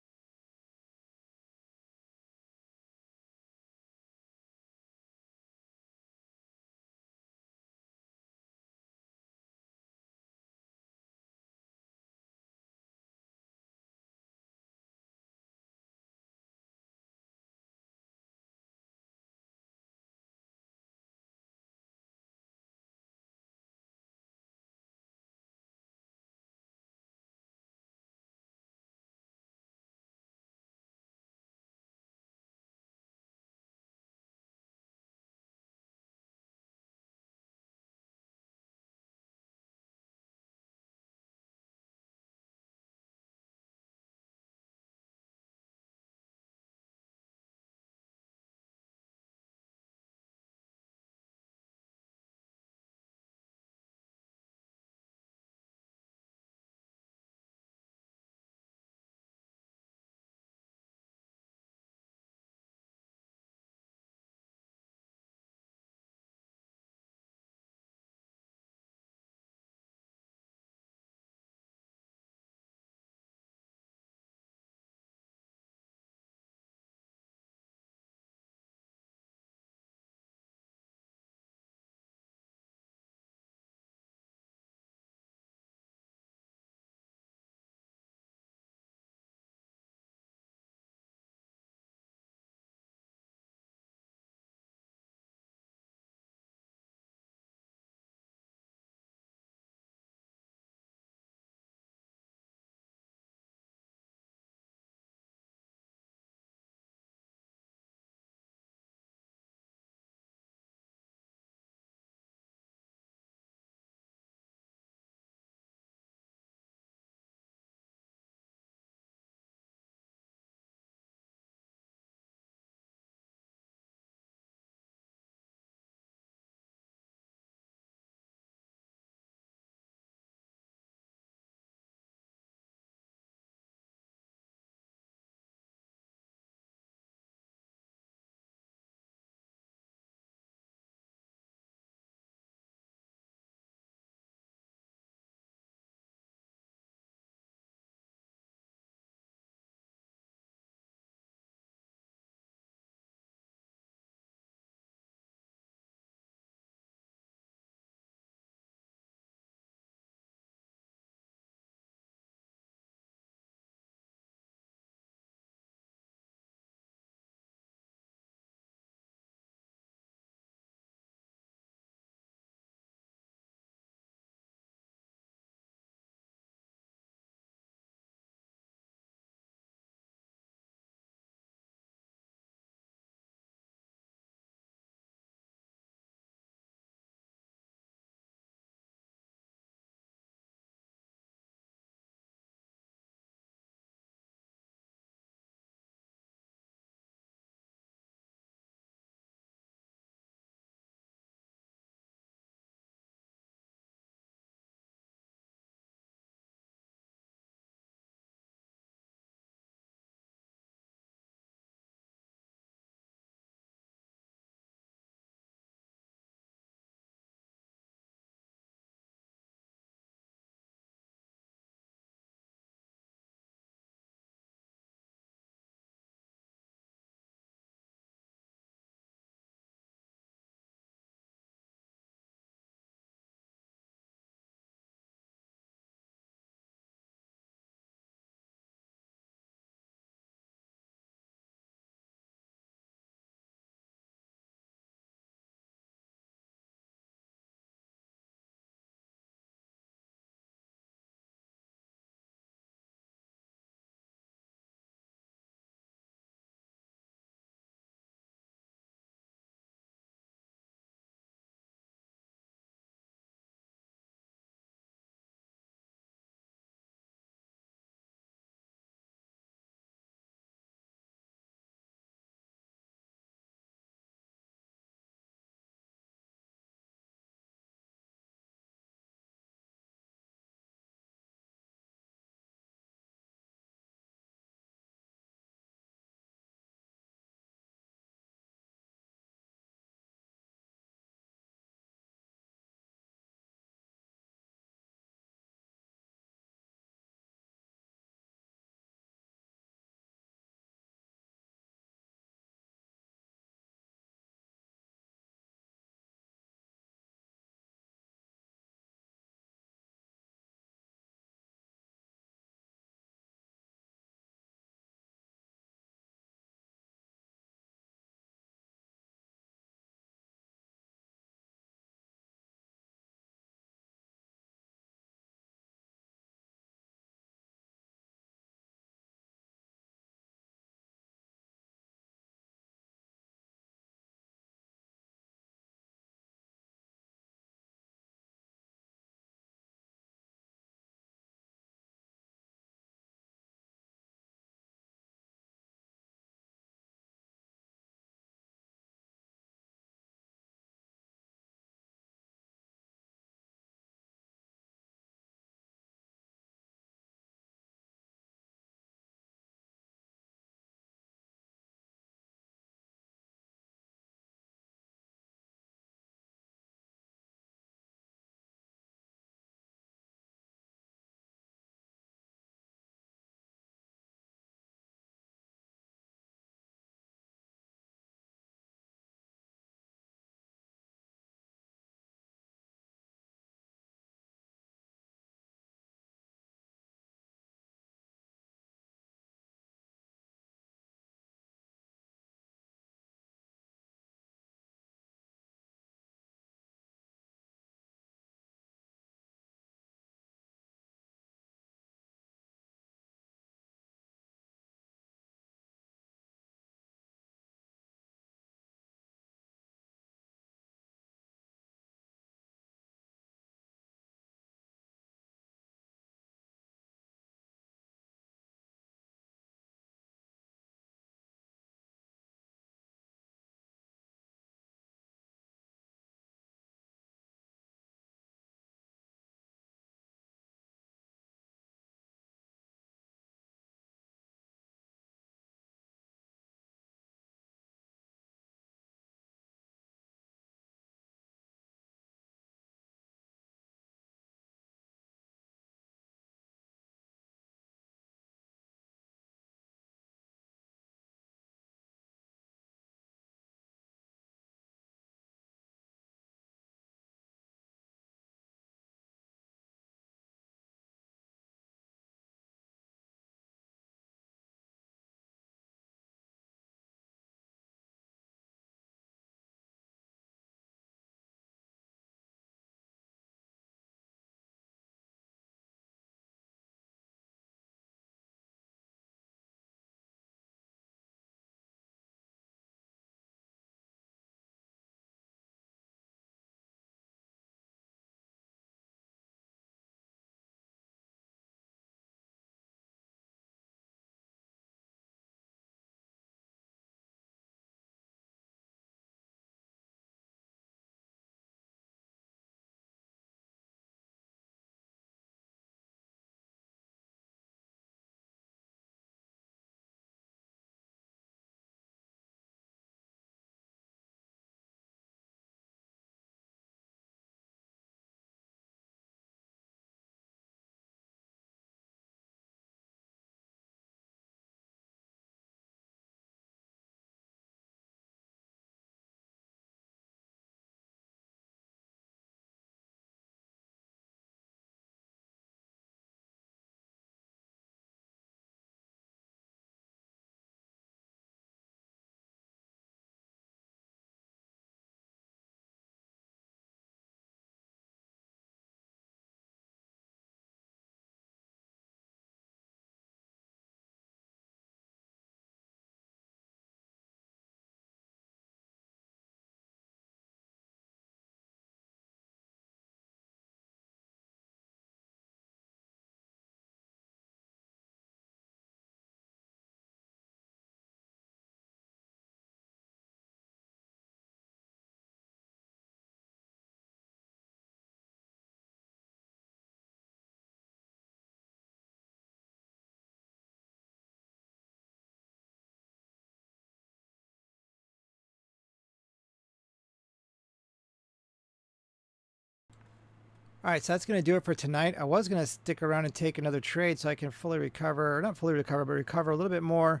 All right, so that's going to do it for tonight. I was going to stick around and take another trade so I can fully recover, or not fully recover, but recover a little bit more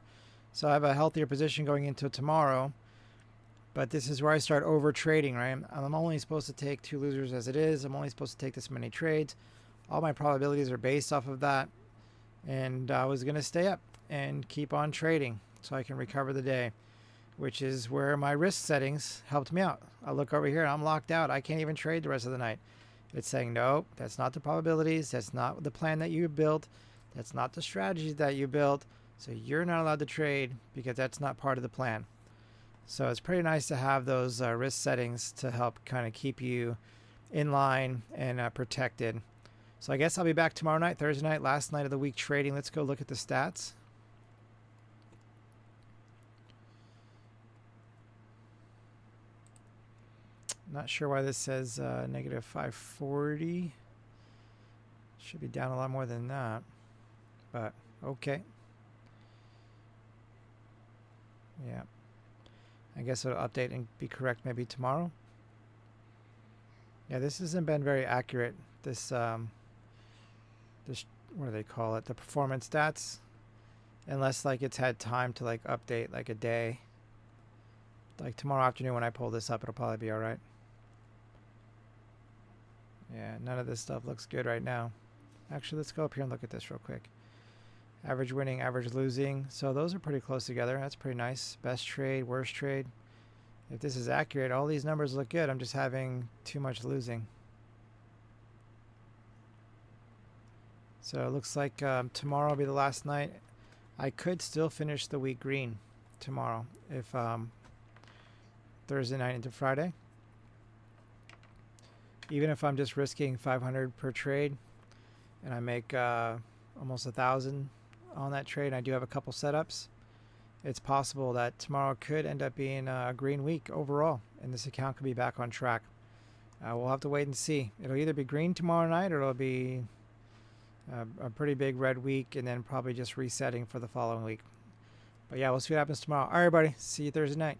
so I have a healthier position going into tomorrow. But this is where I start over trading, right? I'm only supposed to take 2 losers as it is. I'm only supposed to take this many trades. All my probabilities are based off of that. And I was going to stay up and keep on trading so I can recover the day, which is where my risk settings helped me out. I look over here and I'm locked out. I can't even trade the rest of the night. It's saying, no, that's not the probabilities. That's not the plan that you built. That's not the strategy that you built. So you're not allowed to trade because that's not part of the plan. So it's pretty nice to have those risk settings to help kind of keep you in line and protected. So I guess I'll be back tomorrow night, Thursday night, last night of the week trading. Let's go look at the stats. Not sure why this says negative 540. Should be down a lot more than that, but okay. Yeah. I guess it'll update and be correct maybe tomorrow. Yeah, this hasn't been very accurate. This what do they call it? The performance stats, unless like it's had time to like update like a day. Like tomorrow afternoon when I pull this up, it'll probably be all right. Yeah, none of this stuff looks good right now. Actually, let's go up here and look at this real quick. Average winning, average losing. So those are pretty close together. That's pretty nice. Best trade, worst trade. If this is accurate, all these numbers look good. I'm just having too much losing. So it looks like tomorrow will be the last night. I could still finish the week green tomorrow if Thursday night into Friday. Even if I'm just risking 500 per trade and I make almost 1,000 on that trade, and I do have a couple setups, it's possible that tomorrow could end up being a green week overall and this account could be back on track. We'll have to wait and see. It'll either be green tomorrow night or it'll be a pretty big red week and then probably just resetting for the following week. But yeah, we'll see what happens tomorrow. All right, everybody. See you Thursday night.